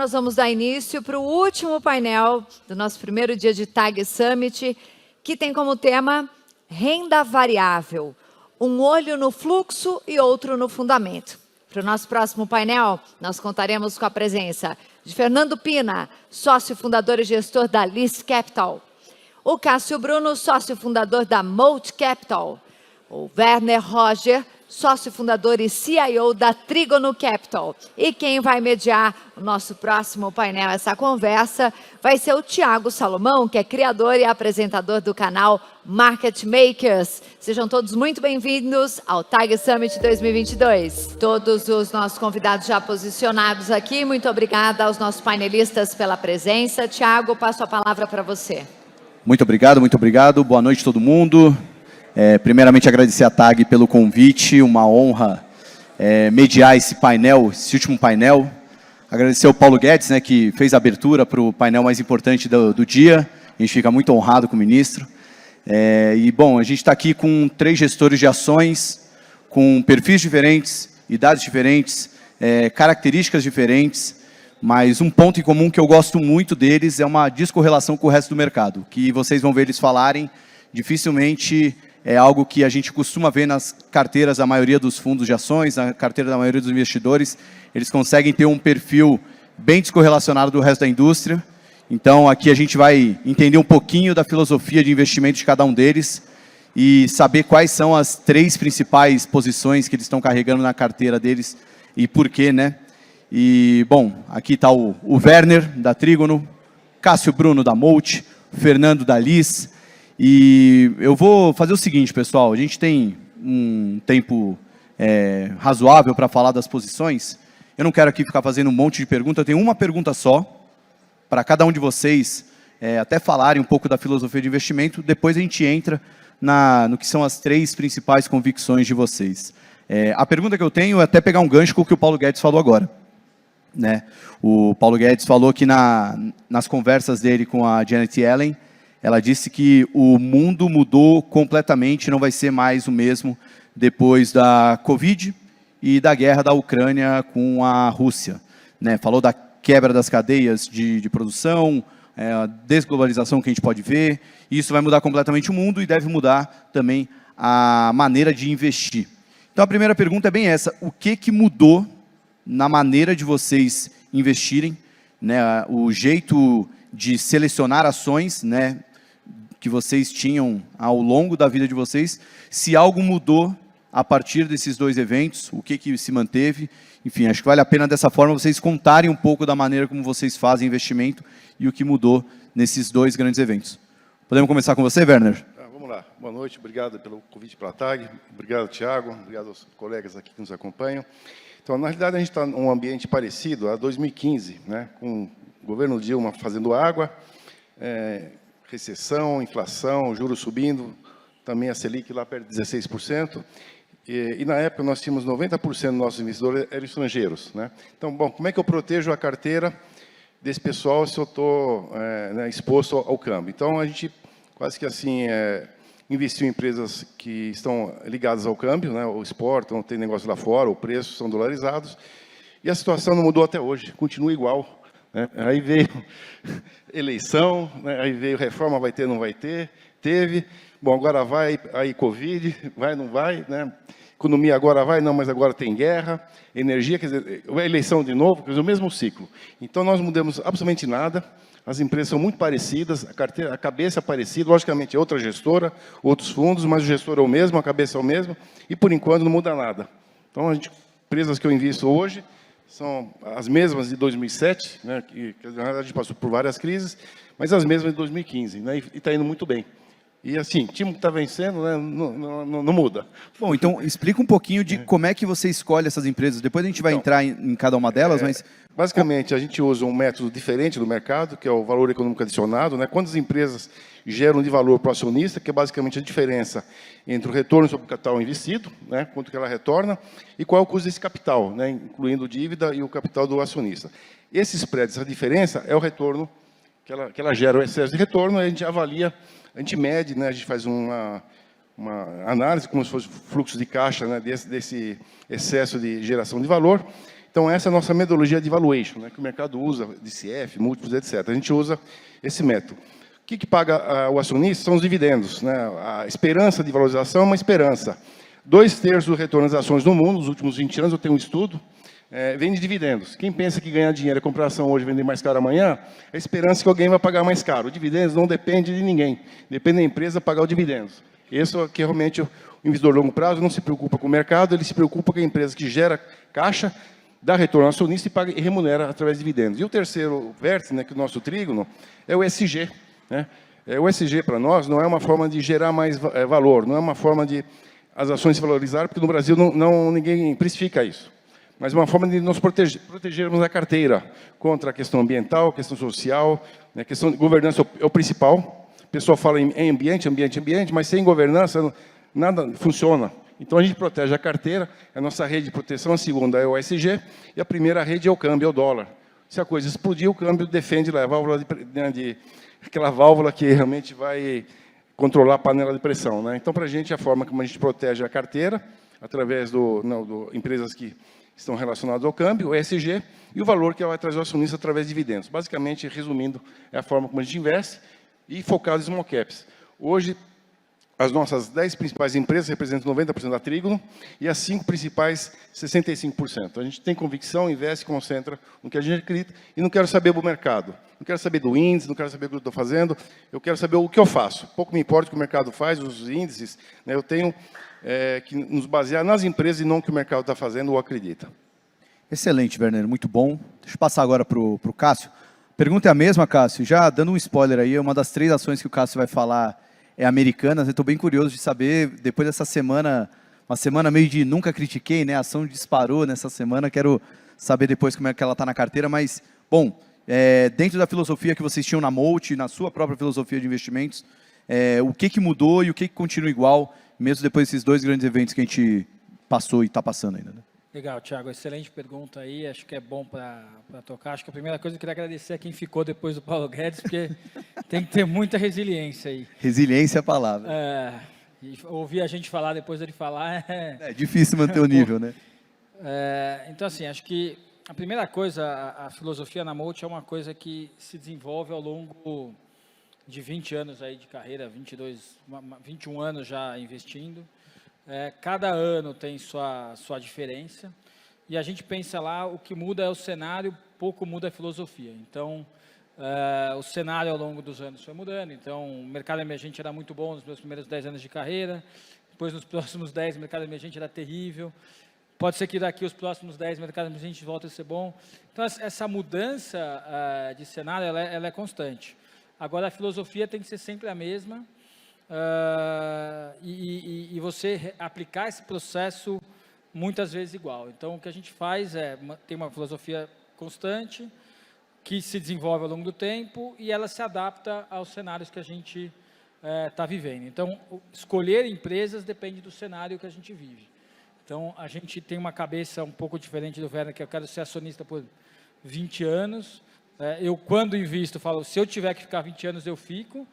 nós vamos dar início para o último painel do nosso primeiro dia de TAG Summit, que tem como tema Renda Variável, um olho no fluxo e outro no fundamento. Para o nosso próximo painel, nós contaremos com a presença de Fernando Pina, sócio fundador e gestor da Liz Capital, o Cássio Bruno, sócio fundador da Moat Capital, o Werner Roger, sócio fundador e CIO da Trígono Capital. E quem vai mediar o nosso próximo painel, essa conversa, vai ser o Thiago Salomão, que é criador e apresentador do canal Market Makers. Sejam todos muito bem-vindos ao TAG Summit 2022. Todos os nossos convidados já posicionados aqui, muito obrigada aos nossos painelistas pela presença. Thiago, passo a palavra para você. Muito obrigado. Boa noite, todo mundo. Primeiramente, agradecer a TAG pelo convite, uma honra mediar esse painel, esse último painel. Agradecer ao Paulo Guedes, né, que fez a abertura para o painel mais importante do dia. A gente fica muito honrado com o ministro. Bom, a gente está aqui com 3 gestores de ações, com perfis diferentes, idades diferentes, características diferentes, mas um ponto em comum que eu gosto muito deles é uma descorrelação com o resto do mercado, que vocês vão ver eles falarem, dificilmente é algo que a gente costuma ver nas carteiras da maioria dos fundos de ações, na carteira da maioria dos investidores. Eles conseguem ter um perfil bem descorrelacionado do resto da indústria. Então, aqui a gente vai entender um pouquinho da filosofia de investimento de cada um deles e saber quais são as 3 principais posições que eles estão carregando na carteira deles e por quê, né? Bom, aqui está o Werner, da Trígono, Cássio Bruno, da Moat, Fernando, da Liz. E eu vou fazer o seguinte, pessoal, a gente tem um tempo razoável para falar das posições. Eu não quero aqui ficar fazendo um monte de perguntas, eu tenho uma pergunta só, para cada um de vocês até falarem um pouco da filosofia de investimento, depois a gente entra no que são as 3 principais convicções de vocês. A pergunta que eu tenho é até pegar um gancho com o que o Paulo Guedes falou agora. Né? O Paulo Guedes falou que nas conversas dele com a Janet Yellen, ela disse que o mundo mudou completamente, não vai ser mais o mesmo depois da Covid e da guerra da Ucrânia com a Rússia. Né? Falou da quebra das cadeias de produção, a desglobalização que a gente pode ver. E isso vai mudar completamente o mundo e deve mudar também a maneira de investir. Então, a primeira pergunta é bem essa. O que mudou na maneira de vocês investirem? Né? O jeito de selecionar ações, né, que vocês tinham ao longo da vida de vocês, se algo mudou a partir desses 2 eventos, o que se manteve. Enfim, acho que vale a pena dessa forma vocês contarem um pouco da maneira como vocês fazem investimento e o que mudou nesses 2 grandes eventos. Podemos começar com você, Werner? Vamos lá. Boa noite, obrigado pelo convite para a TAG, obrigado, Thiago, obrigado aos colegas aqui que nos acompanham. Então, na realidade, a gente está num ambiente parecido a 2015, né, com o governo Dilma fazendo água, recessão, inflação, juros subindo, também a Selic lá perto de 16%, e na época nós tínhamos 90% dos nossos investidores eram estrangeiros. Né? Então, bom, como é que eu protejo a carteira desse pessoal se eu estou exposto ao câmbio? Então, a gente quase que assim investiu em empresas que estão ligadas ao câmbio, né, ou exportam, tem negócio lá fora, os preços são dolarizados, e a situação não mudou até hoje, continua igual. Aí veio eleição, né? Aí veio reforma, vai ter, não vai ter, teve. Bom, agora vai, aí Covid, vai, não vai, né? Economia agora vai, não, mas agora tem guerra, energia, quer dizer, eleição de novo, quer dizer, o mesmo ciclo. Então, nós mudamos absolutamente nada, as empresas são muito parecidas, a cabeça é parecida, logicamente é outra gestora, outros fundos, mas o gestor é o mesmo, a cabeça é o mesmo, e por enquanto não muda nada. Então, empresas que eu invisto hoje, são as mesmas de 2007, né, que na verdade a gente passou por várias crises, mas as mesmas de 2015, né, e está indo muito bem. E assim, o time que está vencendo, né, não muda. Bom, então explica um pouquinho de como é que você escolhe essas empresas. Depois a gente vai entrar em cada uma delas, mas... Basicamente, a gente usa um método diferente do mercado, que é o valor econômico adicionado, né, quantas empresas geram de valor para o acionista, que é basicamente a diferença entre o retorno sobre o capital investido, né, quanto que ela retorna, e qual é o custo desse capital, né, incluindo dívida e o capital do acionista. Esse spread, essa diferença, é o retorno que ela gera, o excesso de retorno, a gente avalia, a gente mede, né, a gente faz uma análise como se fosse fluxo de caixa, né, desse excesso de geração de valor, Então, essa é a nossa metodologia de valuation, né, que o mercado usa, DCF, múltiplos, etc. A gente usa esse método. O que paga o acionista são os dividendos, né? A esperança de valorização é uma esperança. 2/3 do retorno das ações no mundo, nos últimos 20 anos, eu tenho um estudo, vem de dividendos. Quem pensa que ganhar dinheiro é comprar ação hoje e vender mais caro amanhã, é a esperança que alguém vai pagar mais caro. O dividendos não depende de ninguém, depende da empresa pagar o dividendos. Esse é que realmente o investidor a longo prazo não se preocupa com o mercado, ele se preocupa com a empresa que gera caixa, dá retorno ao acionista e, paga, e remunera através de dividendos. E o terceiro vértice, né, que é o nosso trígono, é o ESG. Né? O ESG, para nós, não é uma forma de gerar mais valor, não é uma forma de as ações se valorizarem, porque no Brasil ninguém precifica isso. Mas é uma forma de nos protegermos a carteira contra a questão ambiental, a questão social, né, a questão de governança é o principal. O pessoal fala em ambiente, mas sem governança nada funciona. Então, a gente protege a carteira, a nossa rede de proteção, a segunda é o ESG, e a primeira rede é o câmbio, é o dólar. Se a coisa explodir, o câmbio defende a válvula aquela válvula que realmente vai controlar a panela de pressão. Né? Então, para a gente, a forma como a gente protege a carteira, através do empresas que estão relacionadas ao câmbio, o ESG, e o valor que ela vai trazer ao acionista através de dividendos. Basicamente, resumindo, é a forma como a gente investe e focado em small caps. Hoje, as nossas 10 principais empresas representam 90% da Trígono e as 5 principais, 65%. A gente tem convicção, investe, concentra no que a gente acredita e não quero saber do mercado. Não quero saber do índice, não quero saber o que eu estou fazendo, eu quero saber o que eu faço. Pouco me importa o que o mercado faz, os índices, né, eu tenho que nos basear nas empresas e não o que o mercado está fazendo ou acredita. Excelente, Werner, muito bom. Deixa eu passar agora para o Cássio. A pergunta é a mesma, Cássio, já dando um spoiler aí, uma das 3 ações que o Cássio vai falar é Americanas. Eu estou bem curioso de saber, depois dessa semana, uma semana meio de nunca critiquei, né? A ação disparou nessa semana, quero saber depois como é que ela está na carteira, mas, bom, dentro da filosofia que vocês tinham na Molt, na sua própria filosofia de investimentos, o que mudou e o que continua igual, mesmo depois desses 2 grandes eventos que a gente passou e está passando ainda, né? Legal, Thiago, excelente pergunta aí, acho que é bom para tocar. Acho que a primeira coisa eu queria agradecer a quem ficou depois do Paulo Guedes, porque tem que ter muita resiliência aí. Resiliência é a palavra. Ouvir a gente falar depois dele falar é difícil manter o nível, né? Então, assim, acho que a primeira coisa, a filosofia na Molt é uma coisa que se desenvolve ao longo de 20 anos aí de carreira, 21 anos já investindo. Cada ano tem sua diferença, e a gente pensa lá, o que muda é o cenário, pouco muda a filosofia. Então, o cenário ao longo dos anos foi mudando, então o mercado emergente era muito bom nos meus primeiros 10 anos de carreira, depois nos próximos 10 o mercado emergente era terrível, pode ser que daqui os próximos 10 o mercado emergente volte a ser bom. Então, essa mudança de cenário, ela é constante. Agora, a filosofia tem que ser sempre a mesma, e você aplicar esse processo muitas vezes igual. Então, o que a gente faz é ter uma filosofia constante, que se desenvolve ao longo do tempo, e ela se adapta aos cenários que a gente está vivendo. Então, escolher empresas depende do cenário que a gente vive. Então, a gente tem uma cabeça um pouco diferente do Werner, que eu quero ser acionista por 20 anos. Eu, quando invisto, falo, se eu tiver que ficar 20 anos, eu fico,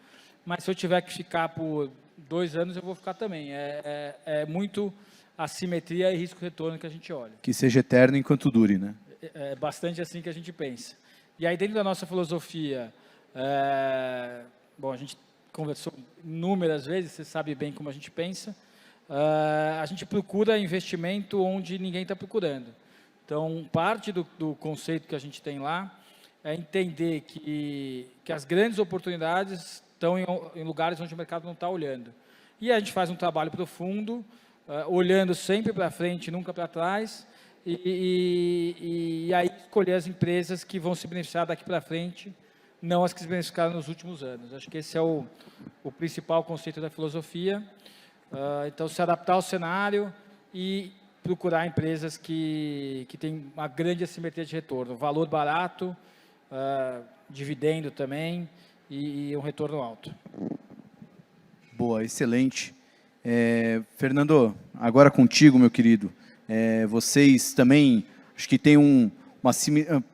mas se eu tiver que ficar por 2 anos, eu vou ficar também. É muito assimetria e risco-retorno que a gente olha. Que seja eterno enquanto dure, né? É bastante assim que a gente pensa. E aí, dentro da nossa filosofia, bom, a gente conversou inúmeras vezes, você sabe bem como a gente pensa, a gente procura investimento onde ninguém está procurando. Então, parte do conceito que a gente tem lá é entender que as grandes oportunidades estão em lugares onde o mercado não está olhando. E a gente faz um trabalho profundo, olhando sempre para frente, nunca para trás, e aí escolher as empresas que vão se beneficiar daqui para frente, não as que se beneficiaram nos últimos anos. Acho que esse é o principal conceito da filosofia. Então, se adaptar ao cenário e procurar empresas que têm uma grande assimetria de retorno, valor barato, dividendo também, e um retorno alto. Boa, excelente. Fernando, agora contigo, meu querido. Vocês também, acho que tem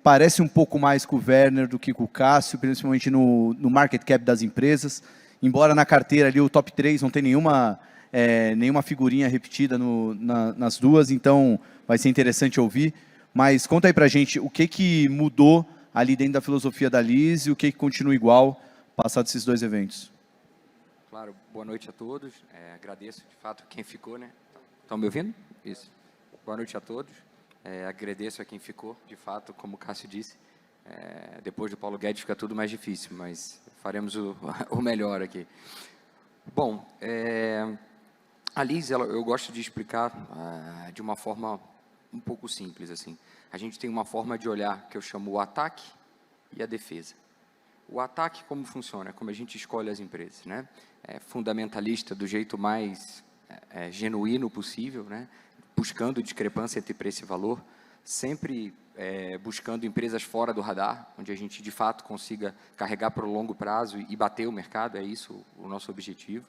parece um pouco mais com o Werner do que com o Cássio, principalmente no market cap das empresas, embora na carteira ali o top 3 não tem nenhuma figurinha repetida nas duas, então vai ser interessante ouvir. mas conta aí para a gente o que mudou ali dentro da filosofia da Liz e o que continua igual, passado esses 2 eventos. Claro, boa noite a todos. Agradeço, de fato, quem ficou, né? Estão me ouvindo? Isso. Boa noite a todos. Agradeço a quem ficou, de fato, como o Cássio disse. Depois do Paulo Guedes fica tudo mais difícil, mas faremos o melhor aqui. Bom, a Liz, eu gosto de explicar de uma forma um pouco simples, assim. A gente tem uma forma de olhar que eu chamo o ataque e a defesa. O ataque, como funciona? Como a gente escolhe as empresas, né? Fundamentalista do jeito mais genuíno possível, né? Buscando discrepância entre preço e valor, sempre buscando empresas fora do radar, onde a gente, de fato, consiga carregar para o longo prazo e bater o mercado, é isso o nosso objetivo.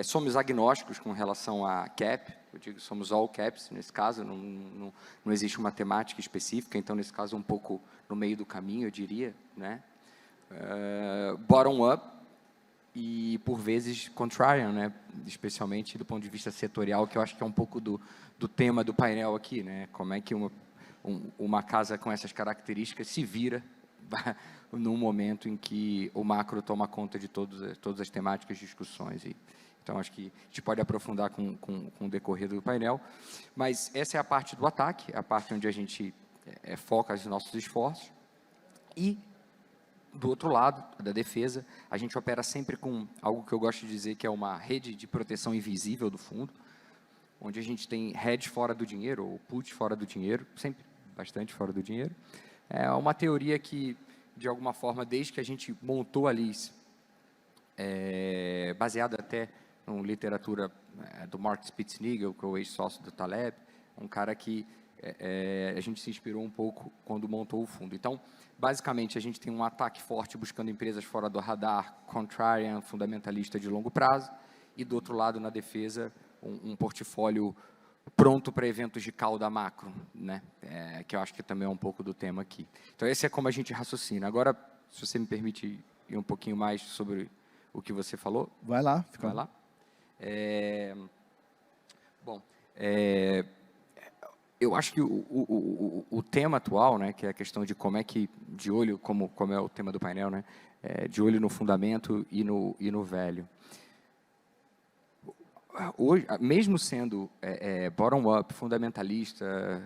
Somos agnósticos com relação a cap, eu digo somos all caps, nesse caso, não existe uma temática específica, então, nesse caso, um pouco no meio do caminho, eu diria, né? Bottom up e, por vezes, contrarian, né? Especialmente do ponto de vista setorial, que eu acho que é um pouco do tema do painel aqui, né? Como é que uma casa com essas características se vira num momento em que o macro toma conta de todas as temáticas de discussões. Então, acho que a gente pode aprofundar com o decorrer do painel, mas essa é a parte do ataque, a parte onde a gente foca os nossos esforços, e, do outro lado, da defesa, a gente opera sempre com algo que eu gosto de dizer que é uma rede de proteção invisível do fundo, onde a gente tem hedge fora do dinheiro, ou put fora do dinheiro, sempre bastante fora do dinheiro. É uma teoria que, de alguma forma, desde que a gente montou a Liz, baseada até em literatura do Mark Spitznagel, que é o ex-sócio do Taleb, um cara que a gente se inspirou um pouco quando montou o fundo. Então, basicamente, a gente tem um ataque forte buscando empresas fora do radar, contrarian, fundamentalista de longo prazo, e, do outro lado, na defesa, um portfólio pronto para eventos de cauda macro, né? Que eu acho que também é um pouco do tema aqui. Então, esse é como a gente raciocina. Agora, se você me permite ir um pouquinho mais sobre o que você falou. Vai lá. Fica lá. Bom, eu acho que o tema atual, né, que é a questão de como é que, de olho, como é o tema do painel, né, de olho no fundamento e no velho. Hoje, mesmo sendo bottom-up, fundamentalista,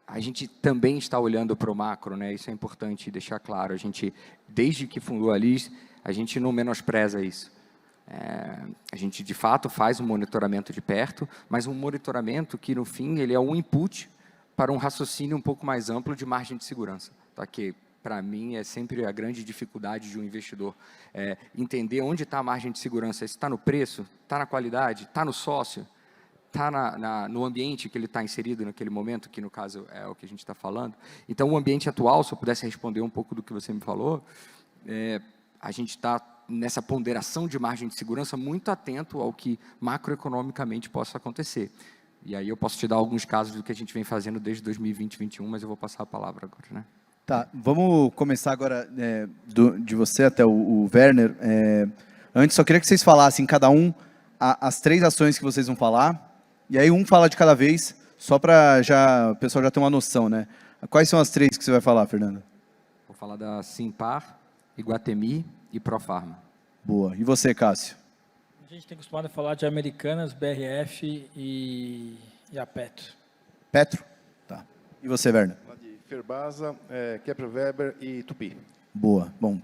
a gente também está olhando para o macro, né? Isso é importante deixar claro. A gente, desde que fundou a Liz, a gente não menospreza isso. A gente, de fato, faz um monitoramento de perto, mas um monitoramento que, no fim, ele é um input para um raciocínio um pouco mais amplo de margem de segurança, tá? Que, para mim, é sempre a grande dificuldade de um investidor. Entender onde está a margem de segurança. Se está no preço, está na qualidade, está no sócio, está no ambiente que ele está inserido naquele momento, que, no caso, é o que a gente está falando. Então, o ambiente atual, se eu pudesse responder um pouco do que você me falou, a gente está nessa ponderação de margem de segurança muito atento ao que macroeconomicamente possa acontecer. E aí eu posso te dar alguns casos do que a gente vem fazendo desde 2020, 2021, mas eu vou passar a palavra agora, né? Tá, vamos começar agora de você até o Werner. Antes, só queria que vocês falassem, cada um, as 3 ações que vocês vão falar, e aí um fala de cada vez, só para o pessoal já ter uma noção, né? Quais são as 3 que você vai falar, Fernando? Vou falar da Simpar, Iguatemi e Profarma. Boa. E você, Cássio? A gente tem acostumado a falar de Americanas, BRF e a Petro. Petro? Tá. E você, Werner? Ferbasa, Kepler Weber e Tupi. Boa. Bom,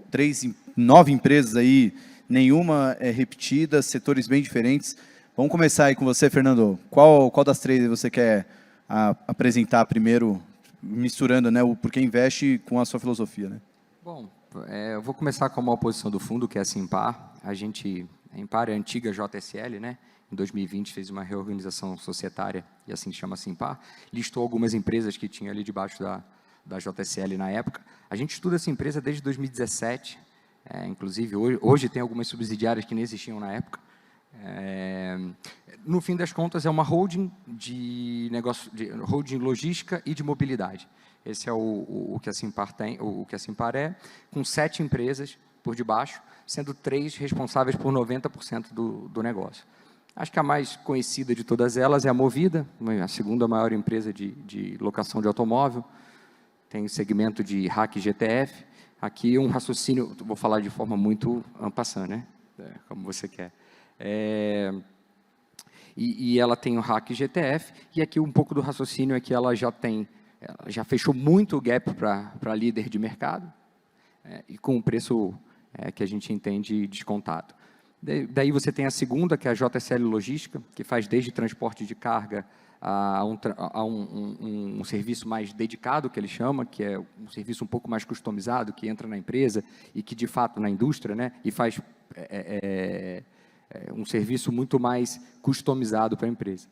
9 empresas aí, nenhuma é repetida, setores bem diferentes. Vamos começar aí com você, Fernando. Qual das 3 você quer apresentar primeiro, misturando, né, o porquê investe com a sua filosofia, né? Bom, eu vou começar com uma oposição do fundo, que é a Simpar. A Impar é a antiga JSL, né? Em 2020 fez uma reorganização societária, e assim chama Simpar. Listou algumas empresas que tinha ali debaixo da JSL na época. A gente estuda essa empresa desde 2017, inclusive hoje tem algumas subsidiárias que nem existiam na época. No fim das contas, é uma holding de negócio, holding logística e de mobilidade. Esse é o que a Simpar tem, o que a Simpar é, com 7 empresas por debaixo, sendo 3 responsáveis por 90% do negócio. Acho que a mais conhecida de todas elas é a Movida, a segunda maior empresa de locação de automóvel. Tem o segmento de RAC GTF. Aqui um raciocínio, vou falar de forma muito en passant, né? Como você quer. E ela tem o RAC GTF, e aqui um pouco do raciocínio é que ela já fechou muito o gap para líder de mercado, e com um preço que a gente entende descontado. Daí você tem a segunda, que é a JSL Logística, que faz desde transporte de carga a um serviço mais dedicado, que ele chama, que é um serviço um pouco mais customizado, que entra na empresa e que, de fato, na indústria, né, e faz um serviço muito mais customizado para a empresa.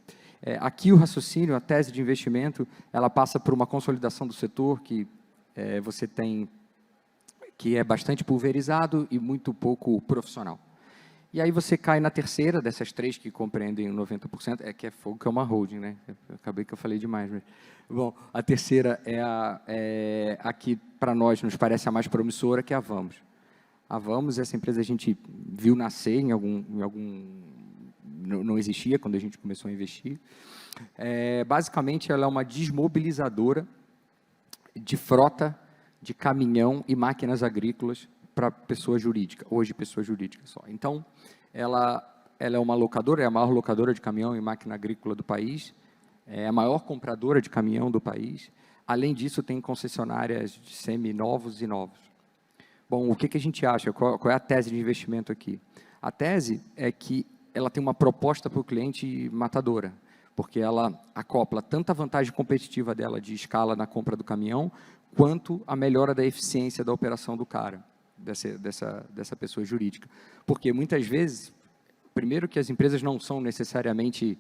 Aqui o raciocínio, a tese de investimento, ela passa por uma consolidação do setor que você tem, que é bastante pulverizado e muito pouco profissional. E aí você cai na terceira dessas três que compreendem 90%, que é fogo, que é uma holding, né? Acabei que eu falei demais, mas... Bom, a terceira é a que, para nós, nos parece a mais promissora, que é a Vamos. A Vamos, essa empresa a gente viu nascer não existia quando a gente começou a investir. Basicamente, ela é uma desmobilizadora de frota de caminhão e máquinas agrícolas para pessoa jurídica, hoje pessoa jurídica só. Então, ela é uma locadora, é a maior locadora de caminhão e máquina agrícola do país, é a maior compradora de caminhão do país. Além disso, tem concessionárias de semi-novos e novos. Bom, o que a gente acha? Qual é a tese de investimento aqui? A tese é que ela tem uma proposta para o cliente matadora, porque ela acopla tanto a vantagem competitiva dela de escala na compra do caminhão, quanto a melhora da eficiência da operação do cara, dessa pessoa jurídica. Porque, muitas vezes, primeiro que as empresas não são necessariamente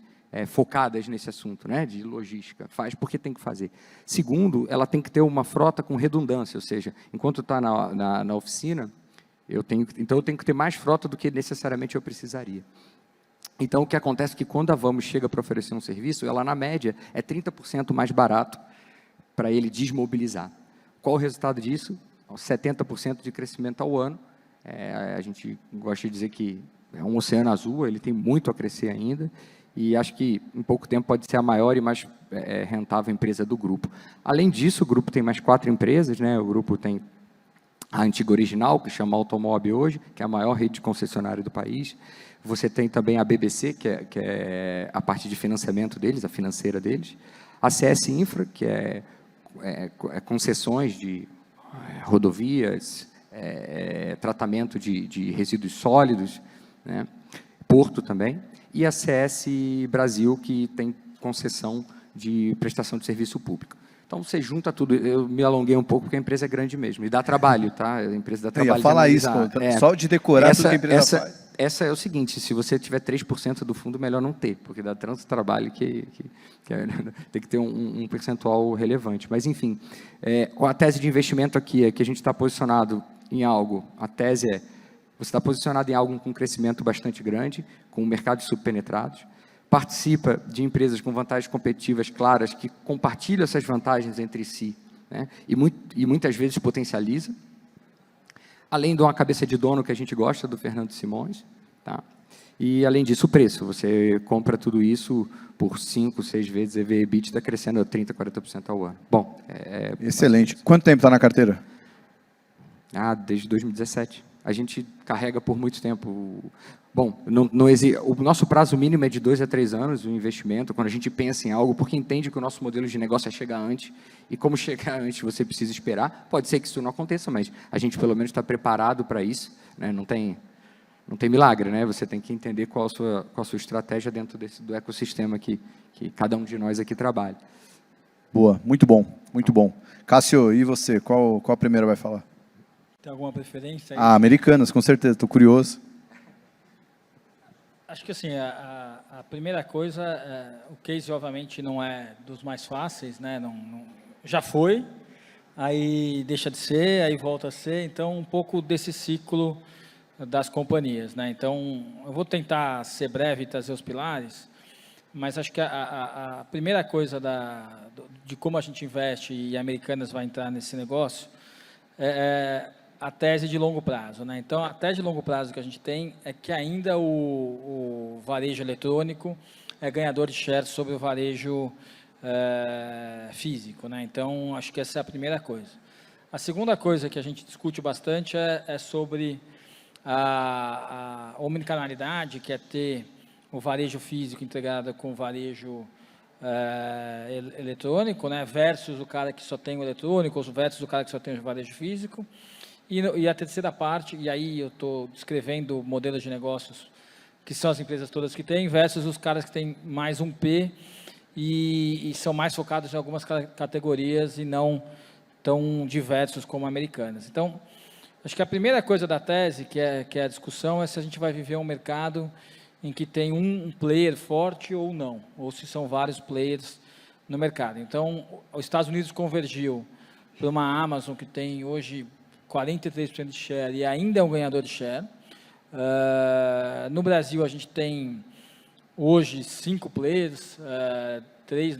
focadas nesse assunto, né, de logística, faz porque tem que fazer. Segundo, ela tem que ter uma frota com redundância, ou seja, enquanto está na oficina, eu tenho que ter mais frota do que necessariamente eu precisaria. Então, o que acontece é que quando a Vamos chega para oferecer um serviço, ela, na média, é 30% mais barato para ele desmobilizar. Qual o resultado disso? 70% de crescimento ao ano. A gente gosta de dizer que é um oceano azul, ele tem muito a crescer ainda, e acho que em pouco tempo pode ser a maior e mais rentável empresa do grupo. Além disso, o grupo tem mais 4 empresas, né? O grupo tem a antiga Original, que chama Automob hoje, que é a maior rede de concessionária do país. Você tem também a BBC, que é a parte de financiamento deles, a financeira deles. A CS Infra, que é concessões de rodovias, tratamento de resíduos sólidos, né? Porto também. E a CS Brasil, que tem concessão de prestação de serviço público. Então, você junta tudo. Eu me alonguei um pouco, porque a empresa é grande mesmo. E dá trabalho, tá? A empresa dá trabalho. Eu ia falar isso, só de decorar tudo que a empresa faz. Essa é o seguinte, se você tiver 3% do fundo, melhor não ter, porque dá tanto trabalho que tem que ter um percentual relevante. Mas, enfim, a tese de investimento aqui é que a gente está posicionado em algo. A tese é, você está posicionado em algo com crescimento bastante grande, com mercados subpenetrados, participa de empresas com vantagens competitivas claras, que compartilham essas vantagens entre si, né? E muitas vezes potencializa. Além de uma cabeça de dono que a gente gosta, do Fernando Simões, tá? E, além disso, o preço. Você compra tudo isso por 5, 6 vezes EV/EBITDA, crescendo 30%, 40% ao ano. Bom, excelente. Quanto tempo está na carteira? Desde 2017. A gente carrega por muito tempo. Bom, o nosso prazo mínimo é de 2 a 3 anos, o investimento, quando a gente pensa em algo, porque entende que o nosso modelo de negócio é chegar antes, e como chegar antes você precisa esperar. Pode ser que isso não aconteça, mas a gente pelo menos está preparado para isso, né? Não tem milagre, né? Você tem que entender qual a sua estratégia dentro do ecossistema que cada um de nós aqui trabalha. Boa, muito bom, muito bom. Cássio, e você? Qual a primeira vai falar? Tem alguma preferência aí? Americanas, com certeza, estou curioso. Acho que assim, a primeira coisa, o case obviamente não é dos mais fáceis, né? Já foi, aí deixa de ser, aí volta a ser, então um pouco desse ciclo das companhias, né? Então, eu vou tentar ser breve e trazer os pilares, mas acho que a primeira coisa de como a gente investe, e a Americanas vai entrar nesse negócio, é a tese de longo prazo, né? Então, a tese de longo prazo que a gente tem é que ainda o varejo eletrônico é ganhador de share sobre o varejo físico, né? Então, acho que essa é a primeira coisa. A segunda coisa que a gente discute bastante é sobre a omnicanalidade, que é ter o varejo físico integrado com o varejo eletrônico, né, versus o cara que só tem o eletrônico, versus o cara que só tem o varejo físico. E a terceira parte, e aí eu estou descrevendo modelos de negócios que são as empresas todas que têm, versus os caras que têm mais um P e são mais focados em algumas categorias e não tão diversos como americanas. Então, acho que a primeira coisa da tese, que é a discussão, é se a gente vai viver um mercado em que tem um player forte ou não, ou se são vários players no mercado. Então, os Estados Unidos convergiu para uma Amazon que tem hoje 43% de share e ainda é um ganhador de share. No Brasil, a gente tem hoje 5 players, 3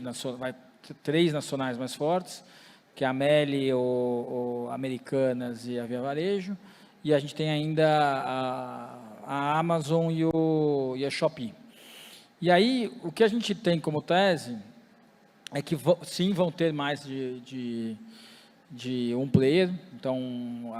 nacionais mais fortes, que é a Meli, o Americanas e a Via Varejo, e a gente tem ainda a Amazon e a Shopee. E aí, o que a gente tem como tese é que sim, vão ter mais de um player, então,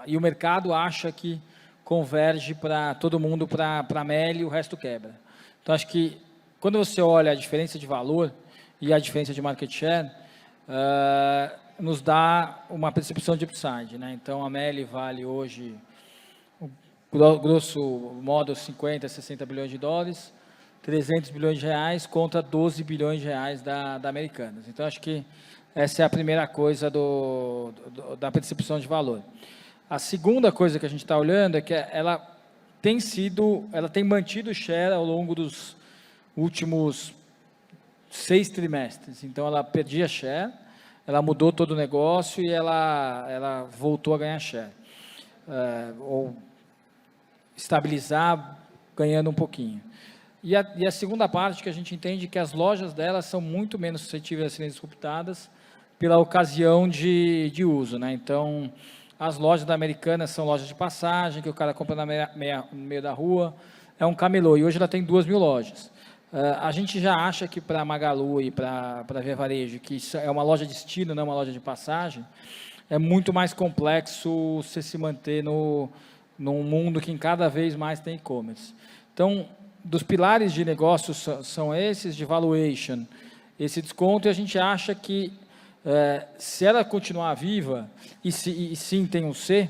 e o mercado acha que converge para todo mundo, para a Meli, e o resto quebra. Então, acho que quando você olha a diferença de valor e a diferença de market share, nos dá uma percepção de upside, né? Então, a Meli vale hoje, grosso modo, 50, 60 bilhões de dólares, 300 bilhões de reais contra 12 bilhões de reais da Americanas. Então, acho que essa é a primeira coisa da percepção de valor. A segunda coisa que a gente está olhando é que ela tem mantido o share ao longo dos últimos 6 trimestres. Então, ela perdia share, ela mudou todo o negócio e ela voltou a ganhar share. Ou estabilizar, ganhando um pouquinho. E a segunda parte que a gente entende que as lojas delas são muito menos suscetíveis a serem disruptadas pela ocasião de uso, né? Então, as lojas da Americanas são lojas de passagem, que o cara compra no meio da rua, é um camelô, e hoje ela tem 2.000 lojas. A gente já acha que para Magalu e para Via Varejo, que isso é uma loja de estilo, não é uma loja de passagem, é muito mais complexo você se manter num mundo que em cada vez mais tem e-commerce. Então, dos pilares de negócios são esses, de valuation, esse desconto, e a gente acha que se ela continuar viva, e sim tem um C,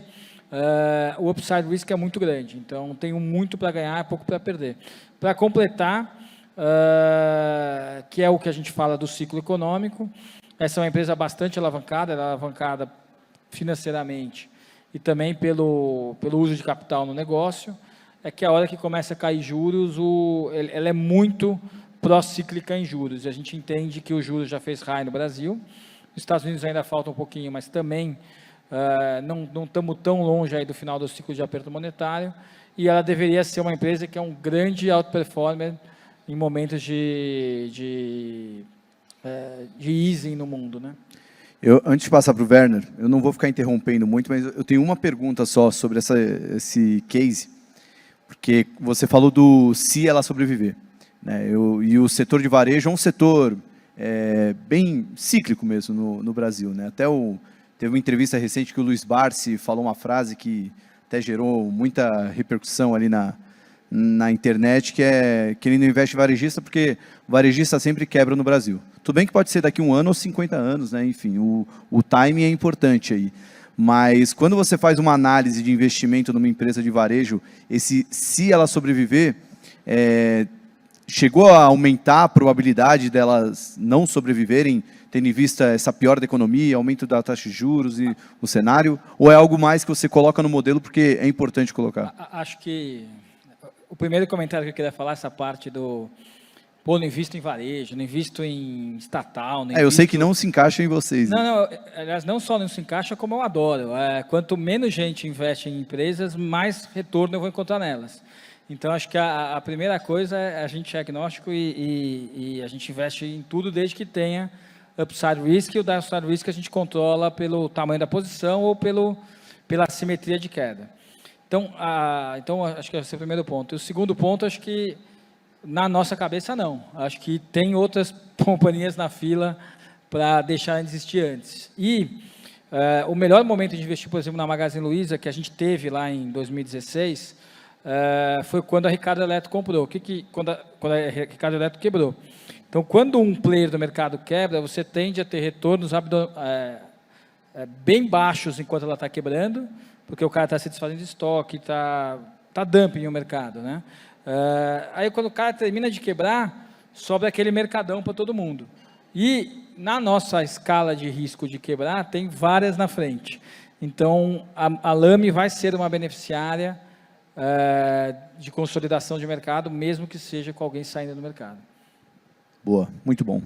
o upside risk é muito grande. Então, tem muito para ganhar, pouco para perder. Para completar, que é o que a gente fala do ciclo econômico, essa é uma empresa bastante alavancada, ela é alavancada financeiramente e também pelo uso de capital no negócio, é que a hora que começa a cair juros, ela é muito pró-cíclica em juros. E a gente entende que o juros já fez high no Brasil. Nos Estados Unidos ainda falta um pouquinho, mas também não estamos tão longe aí do final do ciclo de aperto monetário. E ela deveria ser uma empresa que é um grande outperformer em momentos de easing no mundo, né? Antes de passar para o Werner, eu não vou ficar interrompendo muito, mas eu tenho uma pergunta só sobre esse case, porque você falou se ela sobreviver, né? E o setor de varejo é um setor bem cíclico mesmo no Brasil, né? Teve uma entrevista recente que o Luiz Barsi falou uma frase que até gerou muita repercussão ali na internet, que é que ele não investe em varejista porque o varejista sempre quebra no Brasil. Tudo bem que pode ser daqui 1 ano ou 50 anos, né? Enfim, o timing é importante aí. Mas quando você faz uma análise de investimento numa empresa de varejo, se ela sobreviver, chegou a aumentar a probabilidade delas não sobreviverem, tendo em vista essa piora da economia, aumento da taxa de juros e o cenário? Ou é algo mais que você coloca no modelo porque é importante colocar? Acho que o primeiro comentário que eu queria falar, essa parte não invisto em varejo, não invisto em estatal. Eu sei que não se encaixa em vocês. Não, aliás, não só não se encaixa, como eu adoro. Quanto menos gente investe em empresas, mais retorno eu vou encontrar nelas. Então, acho que a primeira coisa é a gente é agnóstico e a gente investe em tudo desde que tenha upside risk, e o downside risk a gente controla pelo tamanho da posição ou pela simetria de queda. Então, acho que esse é o primeiro ponto. E o segundo ponto, acho que Na nossa cabeça, não. Acho que tem outras companhias na fila para deixar de existir antes. E o melhor momento de investir, por exemplo, na Magazine Luiza, que a gente teve lá em 2016, foi quando a Ricardo Eletro comprou. Quando a Ricardo Eletro quebrou. Então, quando um player do mercado quebra, você tende a ter retornos bem baixos enquanto ela está quebrando, porque o cara está se desfazendo de estoque, está dumping o mercado, né? Aí, quando o cara termina de quebrar, sobra aquele mercadão para todo mundo. E, na nossa escala de risco de quebrar, tem várias na frente. Então, a Lame vai ser uma beneficiária de consolidação de mercado, mesmo que seja com alguém saindo do mercado. Boa, muito bom.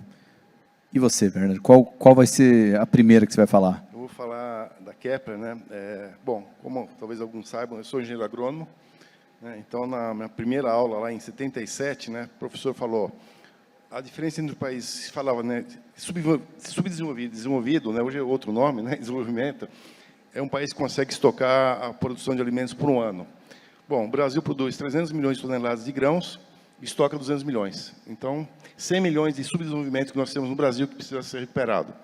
E você, Werner? Qual vai ser a primeira que você vai falar? Eu vou falar da Kepler, né? Bom, como talvez alguns saibam, eu sou engenheiro agrônomo, né? Então, na minha primeira aula, lá em 77, né, o professor falou, a diferença entre os países, falava, né, subdesenvolvido e desenvolvido, né, hoje é outro nome, né, desenvolvimento, é um país que consegue estocar a produção de alimentos por um ano. Bom, o Brasil produz 300 milhões de toneladas de grãos, estoca 200 milhões. Então, 100 milhões de subdesenvolvimento que nós temos no Brasil que precisa ser recuperado.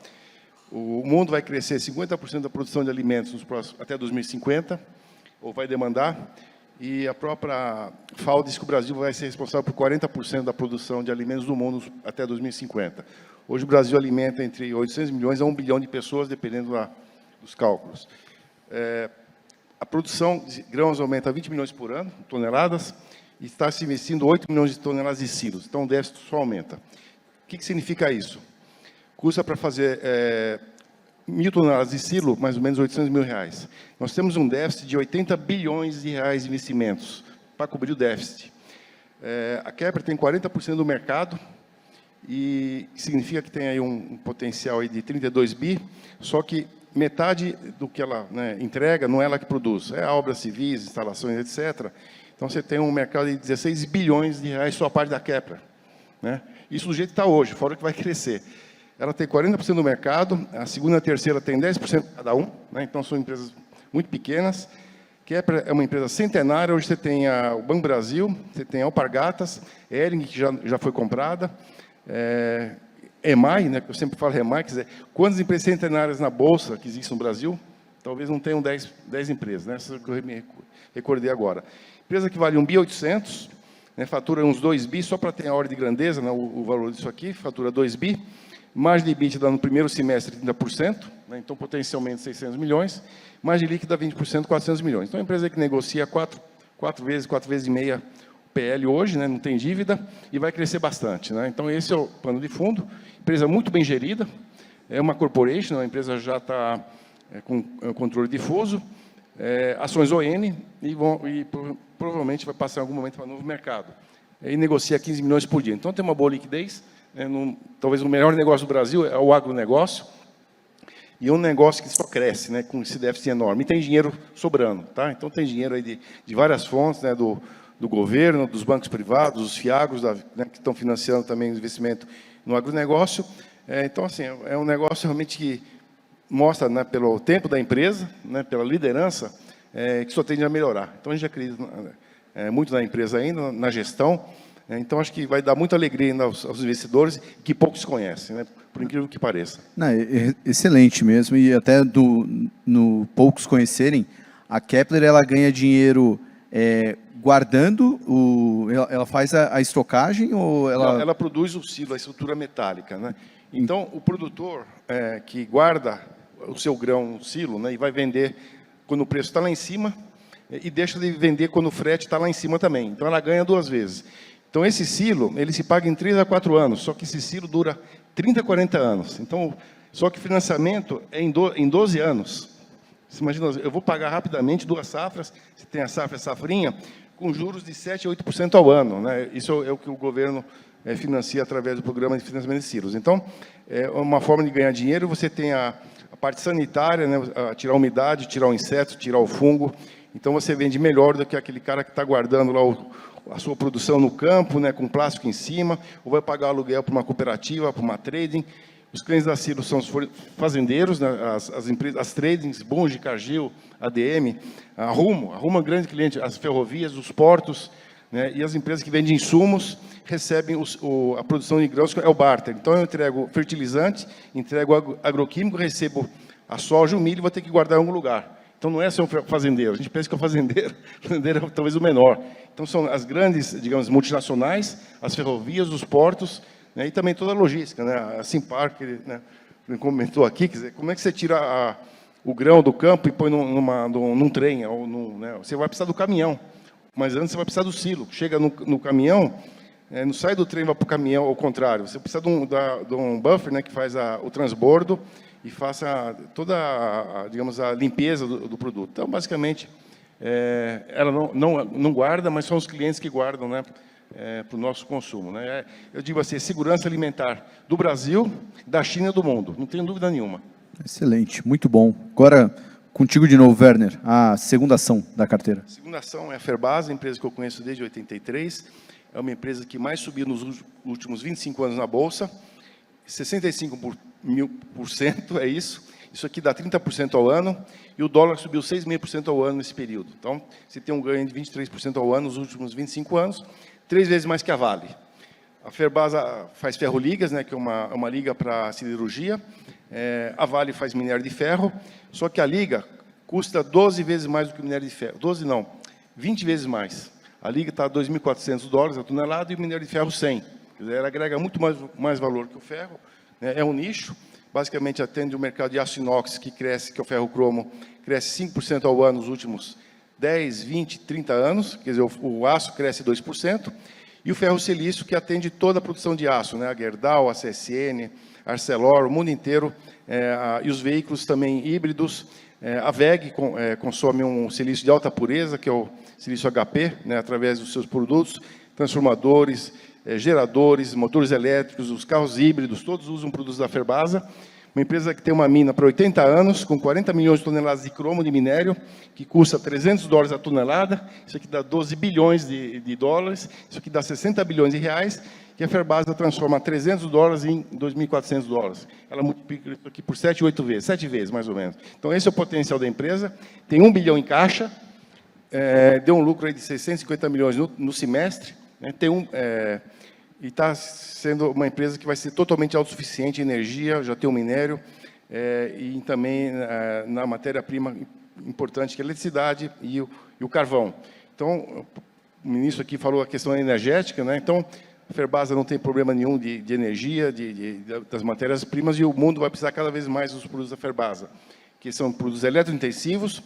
O mundo vai crescer 50% da produção de alimentos nos próximos, até 2050, ou vai demandar, e a própria FAO diz que o Brasil vai ser responsável por 40% da produção de alimentos do mundo até 2050. Hoje o Brasil alimenta entre 800 milhões a 1 bilhão de pessoas, dependendo dos cálculos. A produção de grãos aumenta 20 milhões por ano, toneladas, e está se investindo 8 milhões de toneladas de silos. Então, o déficit só aumenta. O que significa isso? Custa para fazer 1.000 toneladas de silo, mais ou menos R$800 mil. Nós temos um déficit de 80 bilhões de reais de investimentos para cobrir o déficit. A Kepler tem 40% do mercado, e significa que tem aí um potencial aí de 32 bi, só que metade do que ela, né, entrega não é ela que produz, é obras civis, instalações, etc. Então, você tem um mercado de 16 bilhões de reais só a parte da Kepler, né? Isso do jeito que está hoje, fora que vai crescer. Ela tem 40% do mercado, a segunda e a terceira tem 10% cada um, né? Então, são empresas muito pequenas. Kepler é uma empresa centenária, hoje você tem o Banco Brasil, você tem a Alpargatas, Hering, que já foi comprada, EMAI, né, que eu sempre falo EMAI, quer dizer, quantas empresas centenárias na Bolsa que existem no Brasil? Talvez não tenham 10 empresas, né? Essas que eu me recordei agora. Empresa que vale 1.800 bi, né, fatura uns 2 bi, só para ter a ordem de grandeza, né, o valor disso aqui, fatura 2 bi, margem de EBITDA no primeiro semestre 30%, né, então potencialmente 600 milhões, margem líquida 20%, 400 milhões. Então, é uma empresa que negocia 4 vezes e meia PL hoje, né, não tem dívida, e vai crescer bastante, né? Então, esse é o pano de fundo, empresa muito bem gerida, é uma corporation, a empresa já está com controle difuso, ações ON, e provavelmente vai passar em algum momento para novo mercado. E negocia 15 milhões por dia. Então, tem uma boa liquidez. Talvez o melhor negócio do Brasil é o agronegócio. E é um negócio que só cresce, né, com esse déficit enorme. E tem dinheiro sobrando. Tá? Então, tem dinheiro aí de várias fontes, né, do governo, dos bancos privados, dos FIAGROS, né, que estão financiando também o investimento no agronegócio. Então, assim, é um negócio realmente que mostra, né, pelo tempo da empresa, né, pela liderança, que só tende a melhorar. Então, a gente acredita muito na empresa ainda, na gestão. Então, acho que vai dar muita alegria ainda aos investidores, que poucos conhecem, né, por incrível que pareça. Não, excelente mesmo, e até no poucos conhecerem, a Kepler ela ganha dinheiro guardando, ela faz a estocagem ou ela... Não, ela produz o silo, a estrutura metálica, né? Então, o produtor que guarda o seu grão no silo, né, e vai vender quando o preço está lá em cima, e deixa de vender quando o frete está lá em cima também. Então, ela ganha 2 vezes. Então, esse silo, ele se paga em 3 a 4 anos, só que esse silo dura 30 a 40 anos. Então, só que o financiamento é em 12 anos. Você imagina, eu vou pagar rapidamente 2 safras, você tem a safrinha, com juros de 7 a 8% ao ano, né? Isso é o que o governo financia através do programa de financiamento de silos. Então, é uma forma de ganhar dinheiro. Você tem a parte sanitária, né? Tirar a umidade, tirar o inseto, tirar o fungo. Então, você vende melhor do que aquele cara que está guardando lá a sua produção no campo, né, com plástico em cima, ou vai pagar aluguel para uma cooperativa, para uma trading. Os clientes da Silo são os fazendeiros, né, as empresas, as tradings, Bunge, Cargill, ADM, a Rumo é um grande cliente, as ferrovias, os portos, né? E as empresas que vendem insumos recebem a produção de grãos, que é o barter. Então, eu entrego fertilizante, entrego agroquímico, recebo a soja, o milho, vou ter que guardar em algum lugar. Então, não é só um fazendeiro. A gente pensa que o fazendeiro é talvez o menor. Então, são as grandes, digamos, multinacionais, as ferrovias, os portos, né, e também toda a logística, né? A Simpar, que, né, comentou aqui, quer dizer, como é que você tira o grão do campo e põe num trem? Ou né, você vai precisar do caminhão, mas antes você vai precisar do silo. Chega no caminhão, não sai do trem e vai para o caminhão, ao contrário. Você precisa de um buffer, né, que faz o transbordo e faça toda digamos, a limpeza do produto. Então, basicamente, ela não guarda, mas são os clientes que guardam, né, para o nosso consumo, né? Eu digo assim, segurança alimentar do Brasil, da China e do mundo, não tenho dúvida nenhuma. Excelente, muito bom. Agora, contigo de novo, Werner, a segunda ação da carteira. A segunda ação é a Ferbasa, empresa que eu conheço desde 83. É uma empresa que mais subiu nos últimos 25 anos na Bolsa. 65% é isso. Isso aqui dá 30% ao ano. E o dólar subiu 6,5% ao ano nesse período. Então, você tem um ganho de 23% ao ano nos últimos 25 anos, 3 vezes mais que a Vale. A Ferbasa faz ferroligas, né, que é uma liga para siderurgia. A Vale faz minério de ferro. Só que a liga custa 12 vezes mais do que o minério de ferro. 12 não, 20 vezes mais. A liga está a $2.400 a tonelada e o minério de ferro 100. Quer dizer, ela agrega muito mais valor que o ferro, né? É um nicho, basicamente atende o mercado de aço inox, que cresce, que é o ferro cromo, cresce 5% ao ano nos últimos 10, 20, 30 anos, quer dizer, o aço cresce 2%, e o ferro silício, que atende toda a produção de aço, né? A Gerdau, a CSN, a Arcelor, o mundo inteiro, e os veículos também híbridos. A WEG consome um silício de alta pureza, que é o silício HP, né, através dos seus produtos, transformadores, geradores, motores elétricos, os carros híbridos, todos usam produtos da Ferbasa. Uma empresa que tem uma mina para 80 anos, com 40 milhões de toneladas de cromo de minério, que custa $300 a tonelada. Isso aqui dá 12 bilhões de dólares, isso aqui dá 60 bilhões de reais, que a Ferbasa transforma $300 em $2.400. Ela multiplica isso aqui por 7 vezes, mais ou menos. Então, esse é o potencial da empresa. Tem 1 bilhão em caixa, deu um lucro aí de 650 milhões no semestre, né? E está sendo uma empresa que vai ser totalmente autossuficiente em energia, já tem o minério, e também na matéria-prima importante, que é a eletricidade e o carvão. Então, o ministro aqui falou a questão energética, né? Então, a Ferbasa não tem problema nenhum de energia, das matérias-primas, e o mundo vai precisar cada vez mais dos produtos da Ferbasa, que são produtos eletrointensivos.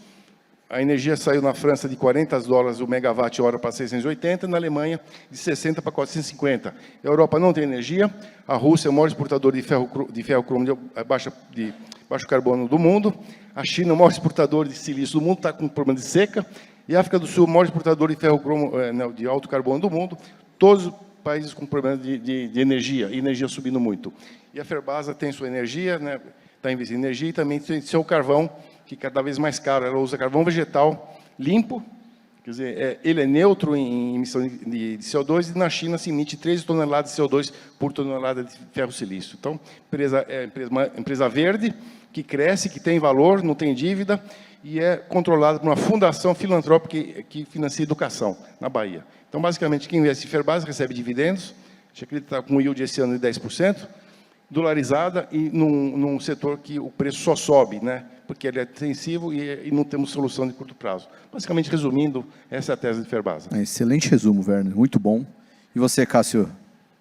A energia saiu na França de $40 o megawatt-hora para 680, na Alemanha de 60 para 450. A Europa não tem energia, a Rússia é o maior exportador de ferro cromo de baixo carbono do mundo, a China é o maior exportador de silício do mundo, está com problema de seca, e a África do Sul é o maior exportador de ferro cromo de alto carbono do mundo, todos os países com problema de energia, e energia subindo muito. E a Ferbasa tem sua energia, né, está investindo em energia, e também tem seu carvão, que cada vez mais caro. Ela usa carvão vegetal limpo, quer dizer, ele é neutro em emissão de CO2, e na China se emite 13 toneladas de CO2 por tonelada de ferro silício. Então, uma empresa verde, que cresce, que tem valor, não tem dívida, e é controlada por uma fundação filantrópica que financia educação na Bahia. Então, basicamente, quem investe em Ferbasa recebe dividendos, acho que ele está com um yield esse ano de 10%, dolarizada, e num setor que o preço só sobe, né? Porque ele é intensivo e não temos solução de curto prazo. Basicamente, resumindo, essa é a tese de Ferbasa. Excelente resumo, Werner, muito bom. E você, Cássio,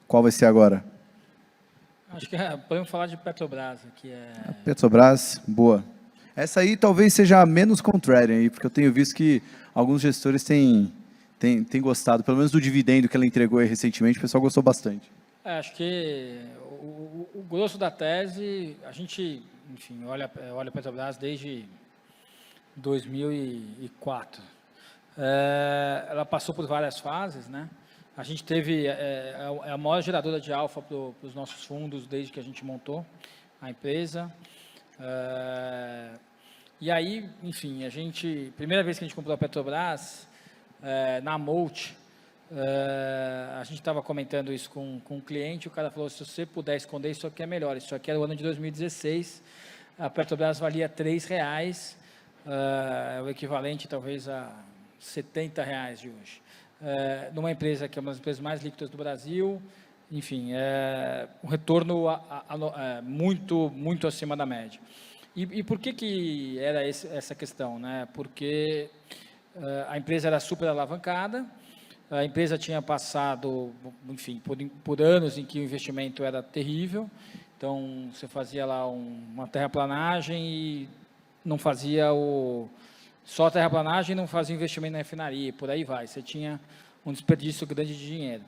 qual vai ser agora? Acho que podemos falar de Petrobras, que é... A Petrobras, boa. Essa aí talvez seja a menos contrarian, aí, porque eu tenho visto que alguns gestores têm gostado, pelo menos do dividendo que ela entregou aí recentemente, o pessoal gostou bastante. Acho que o grosso da tese, a gente, enfim, olha a Petrobras desde 2004. Ela passou por várias fases, né? A gente teve a maior geradora de alfa para os nossos fundos desde que a gente montou a empresa. E aí, enfim, primeira vez que a gente comprou a Petrobras, na Molt, a gente estava comentando isso com um cliente, o cara falou, se você puder esconder, isso aqui é melhor. Isso aqui era o ano de 2016, a Petrobras valia R$3, o equivalente talvez a R$70 de hoje. numa empresa que é uma das empresas mais líquidas do Brasil, enfim, um retorno muito acima da média. E por que era essa questão, né? Porque a empresa era super alavancada, a empresa tinha passado, enfim, por anos em que o investimento era terrível, então você fazia lá uma terraplanagem e não fazia só a terraplanagem, não fazia investimento na refinaria, por aí vai, você tinha um desperdício grande de dinheiro.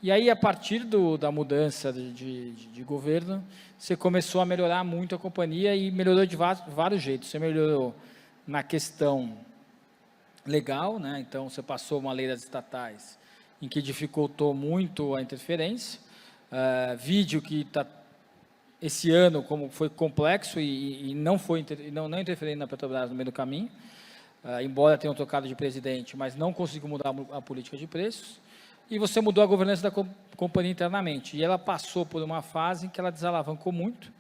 E aí, a partir da mudança de governo, você começou a melhorar muito a companhia e melhorou de vários jeitos. Você melhorou na questão legal, né? Então, você passou uma lei das estatais em que dificultou muito a interferência. Vídeo que está, esse ano, como foi complexo e não interferindo na Petrobras no meio do caminho, embora tenham trocado de presidente, mas não conseguiu mudar a política de preços. E você mudou a governança da companhia internamente. E ela passou por uma fase em que ela desalavancou muito,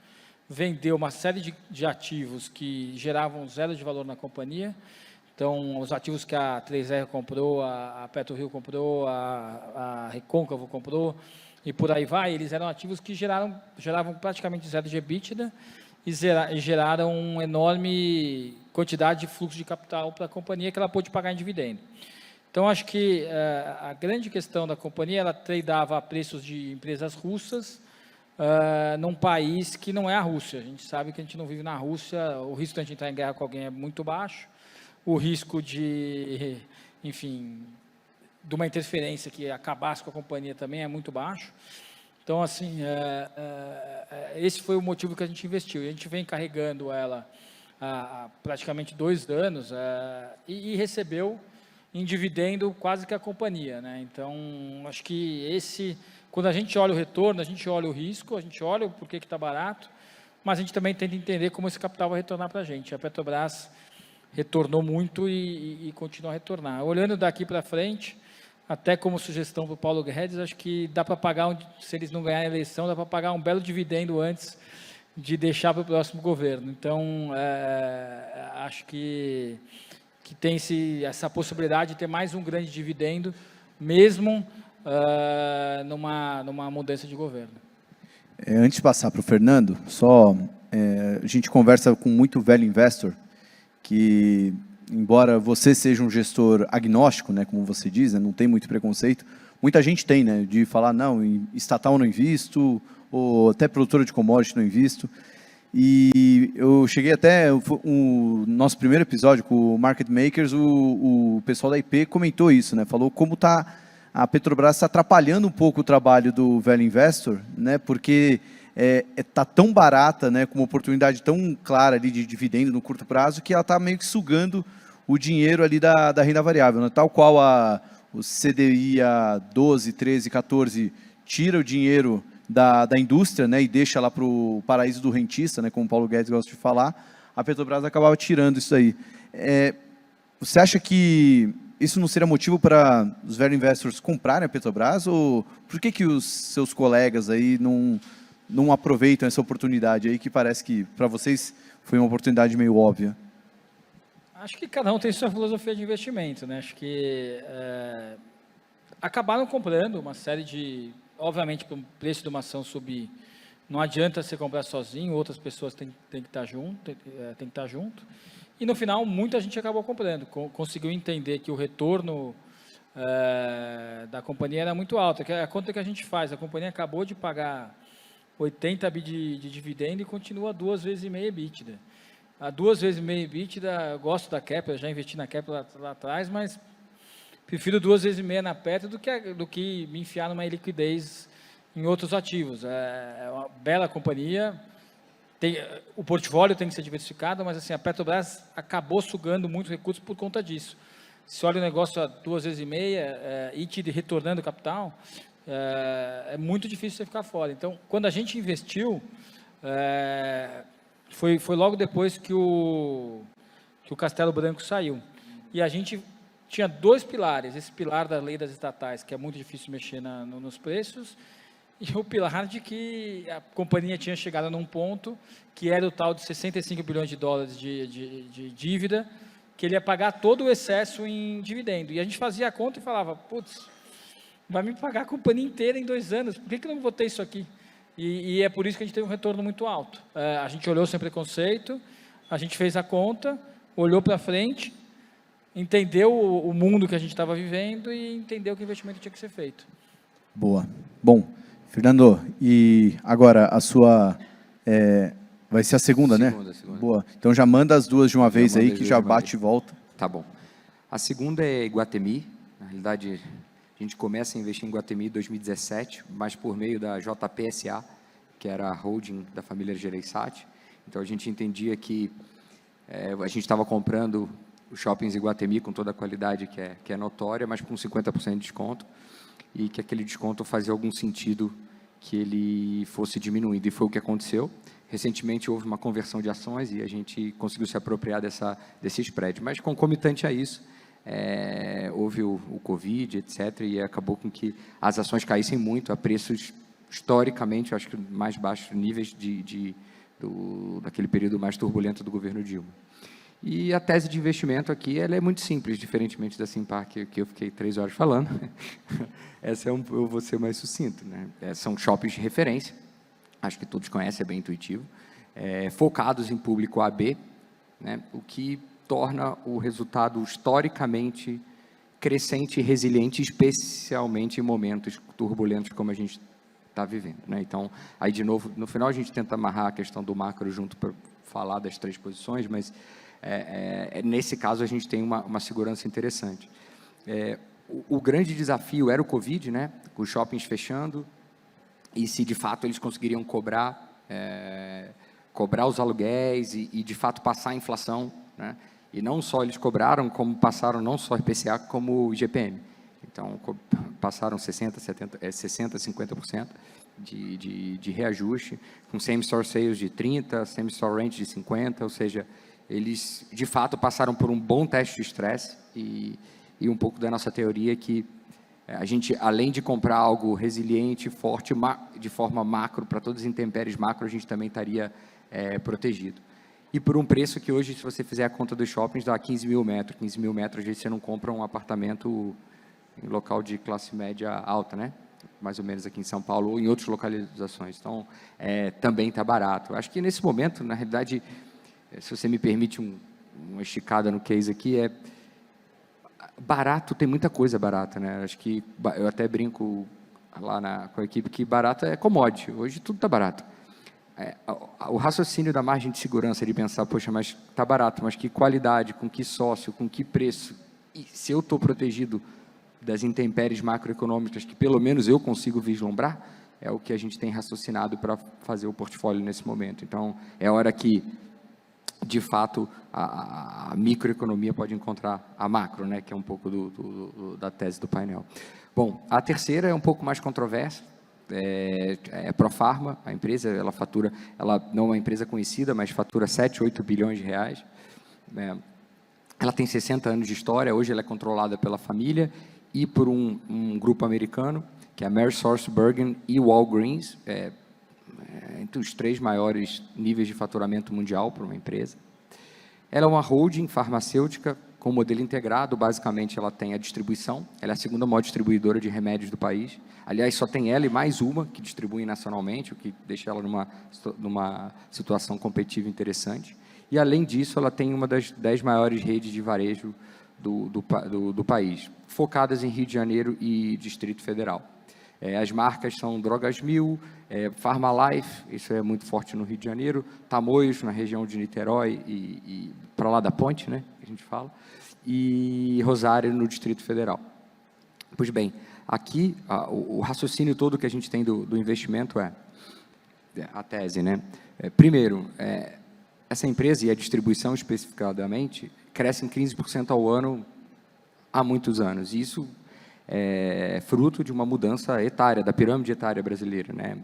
vendeu uma série de ativos que geravam zero de valor na companhia. Então, os ativos que a 3R comprou, a PetroRio comprou, a Recôncavo comprou, e por aí vai, eles eram ativos que geravam praticamente zero de EBITDA e geraram uma enorme quantidade de fluxo de capital para a companhia que ela pôde pagar em dividendo. Então, acho que a grande questão da companhia, ela tradeava a preços de empresas russas num país que não é a Rússia. A gente sabe que a gente não vive na Rússia, o risco de a gente entrar em guerra com alguém é muito baixo, o risco de, enfim, de uma interferência que acabasse com a companhia também é muito baixo. Então, assim, esse foi o motivo que a gente investiu. E a gente vem carregando ela há praticamente 2 anos e recebeu em dividendo quase que a companhia, né? Então, acho que quando a gente olha o retorno, a gente olha o risco, a gente olha o porquê que está barato, mas a gente também tenta entender como esse capital vai retornar para a gente. A Petrobras retornou muito e continua a retornar. Olhando daqui para frente, até como sugestão para o Paulo Guedes, acho que dá para pagar, se eles não ganharem a eleição, dá para pagar um belo dividendo antes de deixar para o próximo governo. Então, acho que tem essa possibilidade de ter mais um grande dividendo, mesmo numa mudança de governo. Antes de passar para o Fernando, a gente conversa com muito velho investor, que, embora você seja um gestor agnóstico, né, como você diz, né, não tem muito preconceito, muita gente tem, né, de falar, não, em estatal não invisto, ou até produtora de commodity não invisto. E eu cheguei até o nosso primeiro episódio com o Market Makers, o pessoal da IP comentou isso, né? Falou como a Petrobras está atrapalhando um pouco o trabalho do velho investor, né? Porque está tão barata, né? Com uma oportunidade tão clara ali de dividendo no curto prazo, que ela está meio que sugando o dinheiro ali da renda variável, né? Tal qual o CDI a 12, 13, 14 tira o dinheiro da indústria, né, e deixa lá para o paraíso do rentista, né, como o Paulo Guedes gosta de falar, a Petrobras acabava tirando isso aí. Você acha que isso não seria motivo para os velho investors comprarem a Petrobras? Ou por que os seus colegas aí não aproveitam essa oportunidade aí, que parece que para vocês foi uma oportunidade meio óbvia? Acho que cada um tem sua filosofia de investimento, né? Acho que acabaram comprando uma série de... Obviamente, para o preço de uma ação subir, não adianta você comprar sozinho, outras pessoas têm que estar junto, E, no final, muita gente acabou comprando, conseguiu entender que o retorno da companhia era muito alto. Que a conta que a gente faz, a companhia acabou de pagar 80 bi de dividendo e continua 2,5 vezes EBITDA. A 2,5 vezes EBITDA, eu gosto da Kepler, já investi na Kepler lá atrás, mas... prefiro 2,5 vezes na Petro do que me enfiar numa liquidez em outros ativos. É uma bela companhia, o portfólio tem que ser diversificado, mas assim, a Petrobras acabou sugando muitos recursos por conta disso. Se olha o negócio a 2,5 vezes, e retornando capital, é muito difícil você ficar fora. Então, quando a gente investiu, foi logo depois que o Castelo Branco saiu. E a gente... tinha 2 pilares, esse pilar da lei das estatais, que é muito difícil mexer nos preços, e o pilar de que a companhia tinha chegado num ponto que era o tal de 65 bilhões de dólares de dívida, que ele ia pagar todo o excesso em dividendo. E a gente fazia a conta e falava, putz, vai me pagar a companhia inteira em 2 anos, por que eu não vou ter isso aqui? E é por isso que a gente teve um retorno muito alto. A gente olhou sem preconceito, a gente fez a conta, olhou para frente, entendeu o mundo que a gente estava vivendo e entendeu que o investimento tinha que ser feito. Boa. Bom, Fernando, e agora a sua... vai ser a segunda, né? Segunda. Boa. Então já manda as duas de uma vez aí, que já bate e volta. Tá bom. A segunda é Iguatemi. Na realidade, a gente começa a investir em Iguatemi em 2017, mas por meio da JPSA, que era a holding da família Gereissati. Então, a gente entendia que a gente estava comprando os shoppings Iguatemi com toda a qualidade que é notória, mas com 50% de desconto, e que aquele desconto fazia algum sentido que ele fosse diminuindo, e foi o que aconteceu. Recentemente houve uma conversão de ações e a gente conseguiu se apropriar desse spread, mas concomitante a isso, houve o Covid, etc., e acabou com que as ações caíssem muito a preços historicamente, acho que mais baixos níveis daquele período mais turbulento do governo Dilma. E a tese de investimento aqui, ela é muito simples, diferentemente da Simpar, que eu fiquei 3 horas falando. Essa eu vou ser mais sucinto, né? São shoppings de referência, acho que todos conhecem, é bem intuitivo, focados em público AB, né? O que torna o resultado historicamente crescente e resiliente, especialmente em momentos turbulentos como a gente está vivendo, né? Então, aí de novo, no final a gente tenta amarrar a questão do macro junto para falar das 3 posições, mas nesse caso a gente tem uma segurança interessante. O grande desafio era o Covid, né? Os shoppings fechando, e se de fato eles conseguiriam cobrar os aluguéis e de fato passar a inflação, né? E não só eles cobraram, como passaram não só IPCA, como o IGPM. Então, passaram 60%, 50% de reajuste, com same-store sales de 30%, same-store rent de 50%, ou seja, eles, de fato, passaram por um bom teste de estresse e um pouco da nossa teoria que a gente, além de comprar algo resiliente, forte, de forma macro, para todas as intempéries macro, a gente também estaria protegido. E por um preço que hoje, se você fizer a conta dos shoppings, dá 15 mil metros. 15 mil metros, às vezes você não compra um apartamento em local de classe média alta, né? Mais ou menos aqui em São Paulo, ou em outras localizações. Então, também está barato. Acho que nesse momento, na realidade, se você me permite uma esticada no case aqui, barato, tem muita coisa barata, né? Acho que, eu até brinco lá com a equipe que barato é commodity. Hoje tudo está barato. O raciocínio da margem de segurança de pensar, poxa, mas está barato, mas que qualidade, com que sócio, com que preço, e se eu estou protegido das intempéries macroeconômicas que pelo menos eu consigo vislumbrar, é o que a gente tem raciocinado para fazer o portfólio nesse momento. Então, é hora que, de fato, a microeconomia pode encontrar a macro, né, que é um pouco da tese do painel. Bom, a terceira é um pouco mais controversa, Profarma, a empresa, ela não é uma empresa conhecida, mas fatura 7, 8 bilhões de reais. Ela tem 60 anos de história, hoje ela é controlada pela família e por um grupo americano, que é a AmerisourceBergen e Walgreens, entre os 3 maiores níveis de faturamento mundial para uma empresa. Ela é uma holding farmacêutica com modelo integrado, basicamente ela tem a distribuição, ela é a segunda maior distribuidora de remédios do país. Aliás, só tem ela e mais uma que distribui nacionalmente, o que deixa ela numa situação competitiva interessante. E, além disso, ela tem uma das 10 maiores redes de varejo do país, focadas em Rio de Janeiro e Distrito Federal. As marcas são Drogas Mil, Pharmalife, isso é muito forte no Rio de Janeiro, Tamoios, na região de Niterói e para lá da Ponte, né, que a gente fala, e Rosário, no Distrito Federal. Pois bem, aqui, o raciocínio todo que a gente tem do investimento a tese, né? Primeiro, essa empresa e a distribuição especificadamente crescem 15% ao ano há muitos anos. E isso é fruto de uma mudança etária, da pirâmide etária brasileira, né?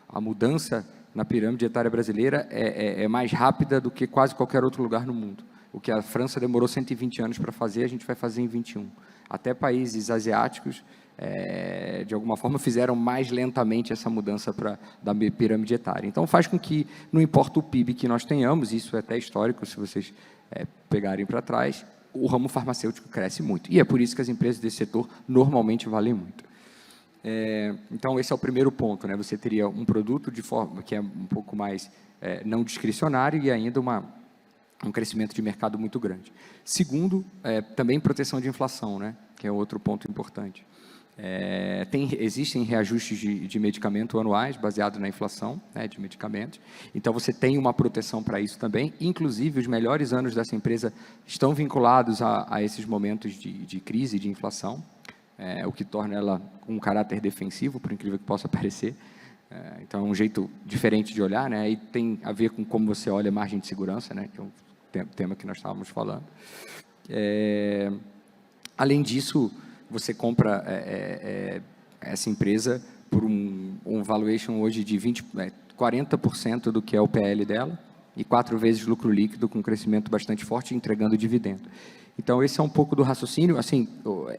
A mudança na pirâmide etária brasileira é mais rápida do que quase qualquer outro lugar no mundo. O que a França demorou 120 anos para fazer, a gente vai fazer em 21. Até países asiáticos, de alguma forma, fizeram mais lentamente essa mudança da pirâmide etária. Então, faz com que, não importa o PIB que nós tenhamos, isso é até histórico, se vocês pegarem para trás, o ramo farmacêutico cresce muito. E é por isso que as empresas desse setor normalmente valem muito. Então, esse é o primeiro ponto, né? Você teria um produto de forma que é um pouco mais não discricionário e ainda um crescimento de mercado muito grande. Segundo, também proteção de inflação, né? Que é outro ponto importante. Existem reajustes de medicamento anuais, baseado na inflação, né, de medicamentos. Então, você tem uma proteção para isso também. Inclusive, os melhores anos dessa empresa estão vinculados a esses momentos de crise, de inflação, o que torna ela com um caráter defensivo, por incrível que possa parecer. Então, é um jeito diferente de olhar, né? E tem a ver com como você olha a margem de segurança, né? Que é um tema que nós estávamos falando. Além disso, você compra essa empresa por um valuation hoje de 40% do que é o PL dela e 4 vezes lucro líquido, com um crescimento bastante forte, entregando dividendo. Então, esse é um pouco do raciocínio. Assim,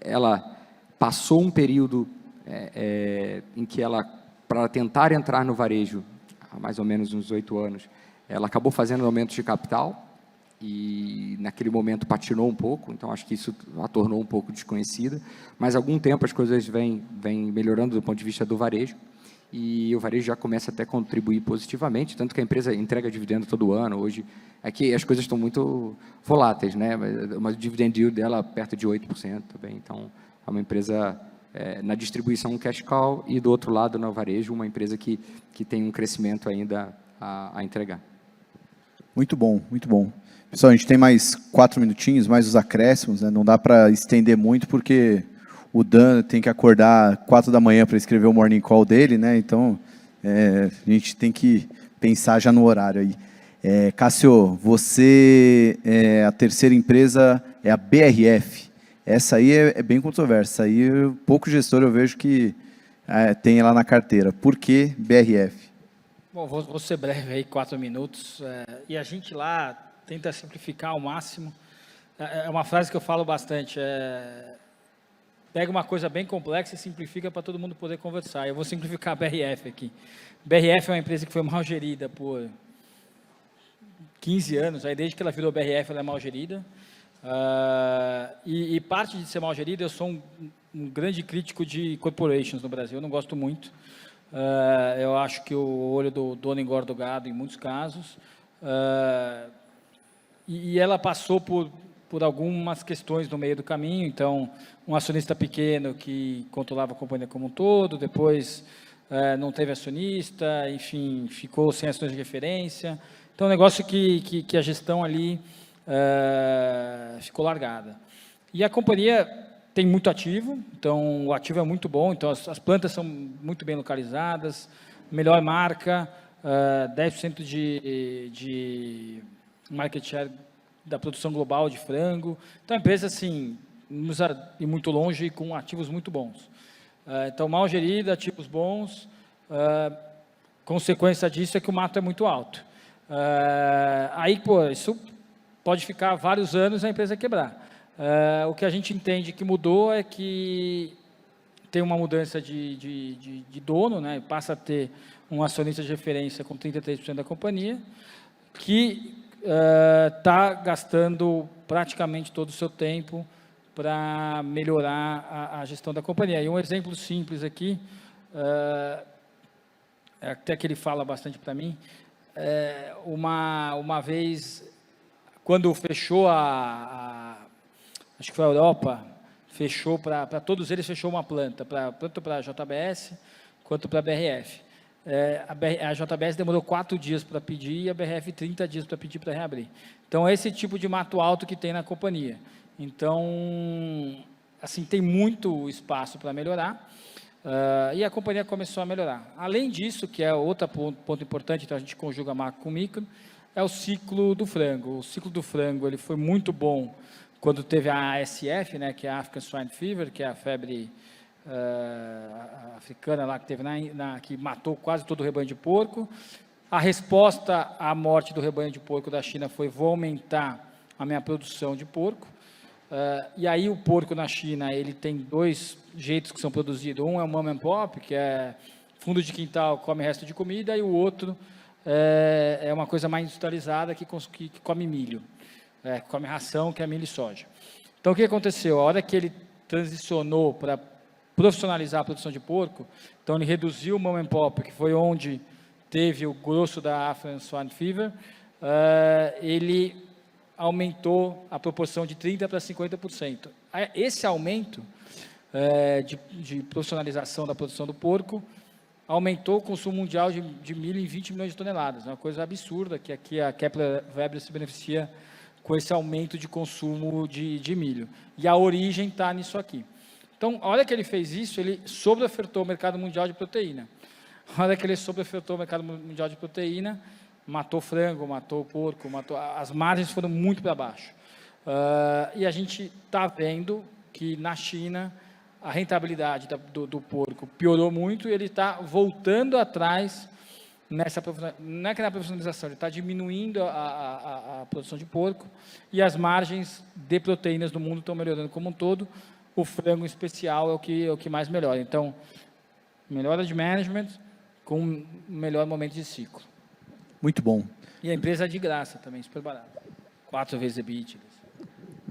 ela passou um período em que ela, para tentar entrar no varejo, há mais ou menos uns 8 anos, ela acabou fazendo aumentos de capital, e naquele momento patinou um pouco, então acho que isso a tornou um pouco desconhecida, mas há algum tempo as coisas vêm melhorando do ponto de vista do varejo, e o varejo já começa até a contribuir positivamente, tanto que a empresa entrega dividendo todo ano. Hoje, é que as coisas estão muito voláteis, né? Mas o dividend yield dela perto de 8% também, então é uma empresa na distribuição cash cow, e do outro lado, no varejo, uma empresa que tem um crescimento ainda a entregar. Muito bom, muito bom. Pessoal, a gente tem mais 4 minutinhos, mais os acréscimos, né? Não dá para estender muito, porque o Dan tem que acordar 4 da manhã para escrever o morning call dele, né? Então, a gente tem que pensar já no horário aí. Cássio, você, a terceira empresa é a BRF. Essa aí é bem controversa. Aí, pouco gestor eu vejo que tem lá na carteira. Por que BRF? Bom, vou ser breve aí, 4 minutos. E a gente lá tenta simplificar ao máximo. É uma frase que eu falo bastante. Pega uma coisa bem complexa e simplifica para todo mundo poder conversar. Eu vou simplificar a BRF aqui. BRF é uma empresa que foi mal gerida por 15 anos. Aí, desde que ela virou BRF, ela é mal gerida. E parte de ser mal gerida, eu sou um grande crítico de corporations no Brasil. Eu não gosto muito. Eu acho que o olho do dono engorda o gado em muitos casos. E ela passou por algumas questões no meio do caminho. Então, um acionista pequeno que controlava a companhia como um todo, depois não teve acionista, enfim, ficou sem ações de referência. Então, um negócio que a gestão ali ficou largada. E a companhia tem muito ativo, então o ativo é muito bom, então as plantas são muito bem localizadas, melhor marca, 10% de market share da produção global de frango. Então, a empresa, assim, nos ir muito longe, com ativos muito bons. Então, mal gerida, ativos bons. Consequência disso é que o mato é muito alto. Aí, isso pode ficar vários anos e a empresa quebrar. O que a gente entende que mudou é que tem uma mudança de dono, né? Passa a ter um acionista de referência com 33% da companhia, que está gastando praticamente todo o seu tempo para melhorar a gestão da companhia. E um exemplo simples aqui, até que ele fala bastante para mim, uma vez, quando fechou acho que foi a Europa, fechou para todos eles, fechou uma planta, tanto para a JBS quanto para a BRF. A JBS demorou 4 dias para pedir e a BRF 30 dias para pedir para reabrir. Então, é esse tipo de mato alto que tem na companhia. Então, assim, tem muito espaço para melhorar, e a companhia começou a melhorar. Além disso, que é outro ponto importante, então a gente conjuga macro com micro, é o ciclo do frango. O ciclo do frango ele foi muito bom quando teve a ASF, né, que é a African Swine Fever, que é a febre africana lá que teve que matou quase todo o rebanho de porco. A resposta à morte do rebanho de porco da China foi: vou aumentar a minha produção de porco. E aí o porco na China ele tem 2 jeitos que são produzidos. Um é o mom and pop, que é fundo de quintal, come resto de comida, e o outro é uma coisa mais industrializada que come milho. come ração, que é milho e soja. Então, o que aconteceu? A hora que ele transicionou para profissionalizar a produção de porco, então ele reduziu o mom and pop, que foi onde teve o grosso da African Swine Fever, ele aumentou a proporção de 30% para 50%. Esse aumento de profissionalização da produção do porco aumentou o consumo mundial de milho em 20 milhões de toneladas. É uma coisa absurda, que aqui a Kepler Weber se beneficia com esse aumento de consumo de milho. E a origem está nisso aqui. Então, a hora que ele fez isso, ele sobreofertou o mercado mundial de proteína. A hora que ele sobreofertou o mercado mundial de proteína, matou frango, matou porco, as margens foram muito para baixo. E a gente está vendo que na China a rentabilidade do porco piorou muito e ele está voltando atrás não é que na profissionalização, ele está diminuindo a produção de porco e as margens de proteínas do mundo estão melhorando como um todo. O frango em especial é o que mais melhora. Então, melhora de management com um melhor momento de ciclo. Muito bom. E a empresa é de graça também, super barata. 4 vezes EBITDA.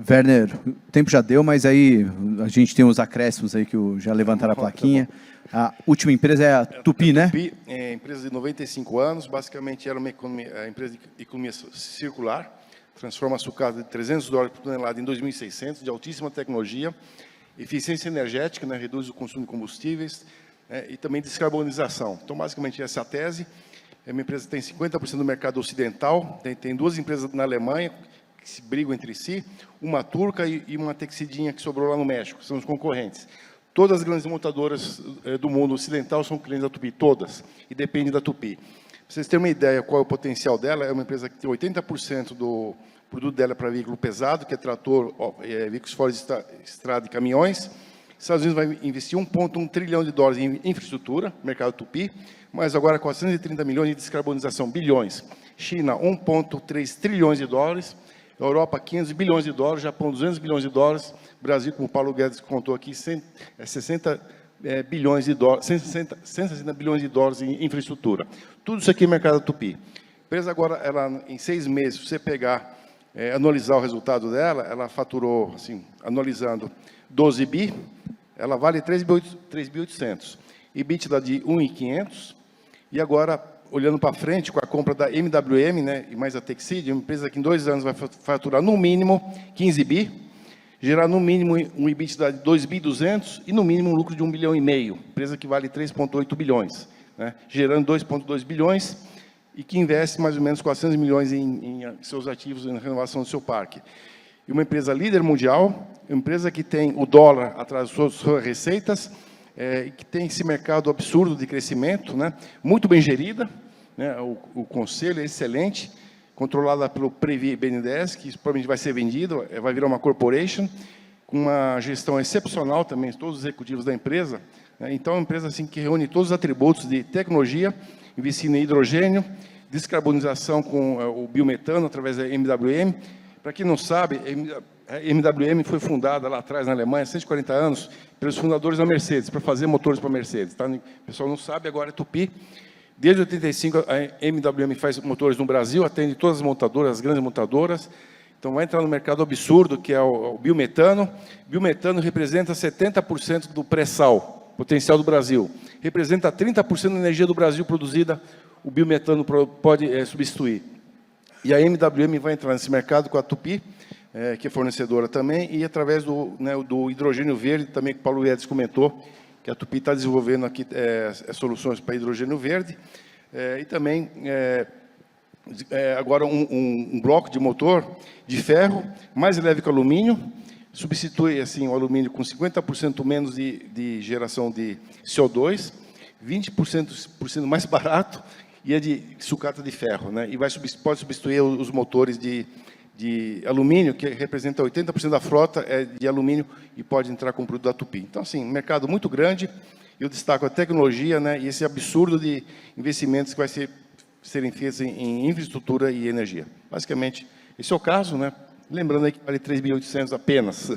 Werner, o tempo já deu, mas aí a gente tem os acréscimos aí que já levantaram a plaquinha. A última empresa é a Tupy, né? Tupy é empresa de 95 anos, basicamente era uma empresa de economia circular, transforma sucata de $300 por tonelada em 2.600, de altíssima tecnologia, eficiência energética, né, reduz o consumo de combustíveis, e também descarbonização. Então, basicamente, essa é a tese. É uma empresa que tem 50% do mercado ocidental, tem 2 empresas na Alemanha, que se brigam entre si, uma turca e uma texidinha que sobrou lá no México, são os concorrentes. Todas as grandes montadoras do mundo ocidental são clientes da Tupy, todas, e dependem da Tupy. Para vocês terem uma ideia qual é o potencial dela, é uma empresa que tem 80% do produto dela para veículo pesado, que é trator, veículos fora de estrada e caminhões. Os Estados Unidos vai investir $1,1 trilhão em infraestrutura, mercado Tupy, mas agora 430 milhões de descarbonização, bilhões. China, $1,3 trilhões. Europa, $500 bilhões, Japão, $200 bilhões, Brasil, como o Paulo Guedes contou aqui, 160 bilhões de dólares em infraestrutura. Tudo isso aqui é mercado Tupy. A empresa agora, em 6 meses, se você pegar, analisar o resultado dela, ela faturou, assim, analisando 12 bi, ela vale 3.800. EBITDA de 1.500, e agora, olhando para frente, com a compra da MWM, né, e mais a Texid, uma empresa que em 2 anos vai faturar no mínimo 15 bi, gerar no mínimo um EBITDA de 2.200 e no mínimo um lucro de 1,5 bilhão, empresa que vale 3,8 bilhões, né, gerando 2,2 bilhões e que investe mais ou menos 400 milhões em seus ativos, em renovação do seu parque. E uma empresa líder mundial, uma empresa que tem o dólar atrás das suas receitas, que tem esse mercado absurdo de crescimento, né, muito bem gerida, né, o conselho é excelente, controlada pelo Previ BNDES, que provavelmente vai ser vendido, vai virar uma corporation, com uma gestão excepcional também, todos os executivos da empresa. Né, então, é uma empresa assim, que reúne todos os atributos de tecnologia, investindo em hidrogênio, descarbonização com o biometano, através da MWM. Para quem não sabe, a MWM foi fundada lá atrás, na Alemanha, há 140 anos, pelos fundadores da Mercedes, para fazer motores para a Mercedes. Tá? O pessoal não sabe, agora é Tupy. Desde 85, a MWM faz motores no Brasil, atende todas as montadoras, as grandes montadoras. Então, vai entrar no mercado absurdo, que é o biometano. Biometano representa 70% do pré-sal, potencial do Brasil. Representa 30% da energia do Brasil produzida, o biometano pode substituir. E a MWM vai entrar nesse mercado com a Tupy, que é fornecedora também, e através do hidrogênio verde, também que o Paulo Guedes comentou, que a Tupy está desenvolvendo aqui soluções para hidrogênio verde, e também agora um bloco de motor de ferro, mais leve que o alumínio, substitui assim, o alumínio com 50% menos de geração de CO2, 20% mais barato, e é de sucata de ferro, né? E pode substituir os motores de alumínio, que representa 80% da frota de alumínio, e pode entrar com o produto da Tupy. Então, assim, um mercado muito grande, eu destaco a tecnologia, né, e esse absurdo de investimentos que vai serem feitos em infraestrutura e energia. Basicamente, esse é o caso, né? Lembrando aí que vale 3.800 apenas.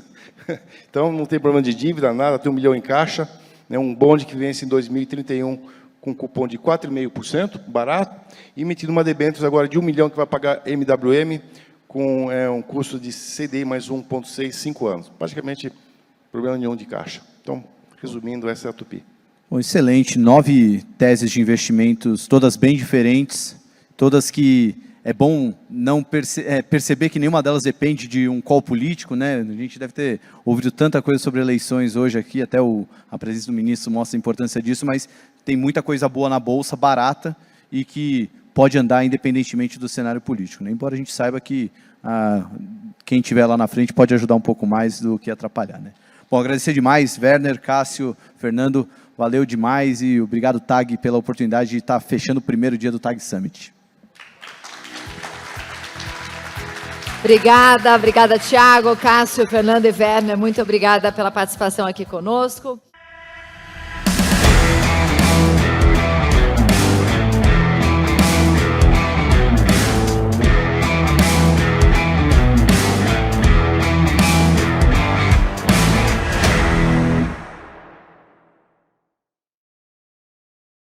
Então, não tem problema de dívida, nada, tem 1 milhão em caixa, né, um bonde que vence em 2031 com cupom de 4,5%, barato, e emitindo uma debêntures agora de 1 milhão que vai pagar MWM, com um custo de CDI mais 1,6, 5 anos. Praticamente, problema nenhum de caixa. Então, resumindo, essa é a Tupi. Bom, excelente. 9 teses de investimentos, todas bem diferentes, todas que é bom não perceber que nenhuma delas depende de um call político, né? A gente deve ter ouvido tanta coisa sobre eleições hoje aqui, até a presença do ministro mostra a importância disso, mas tem muita coisa boa na Bolsa, barata, e que pode andar independentemente do cenário político, né? Embora a gente saiba que quem estiver lá na frente pode ajudar um pouco mais do que atrapalhar, né? Bom, agradecer demais, Werner, Cássio, Fernando, valeu demais e obrigado, TAG, pela oportunidade de estar fechando o primeiro dia do TAG Summit. Obrigada, Thiago, Cássio, Fernando e Werner, muito obrigada pela participação aqui conosco.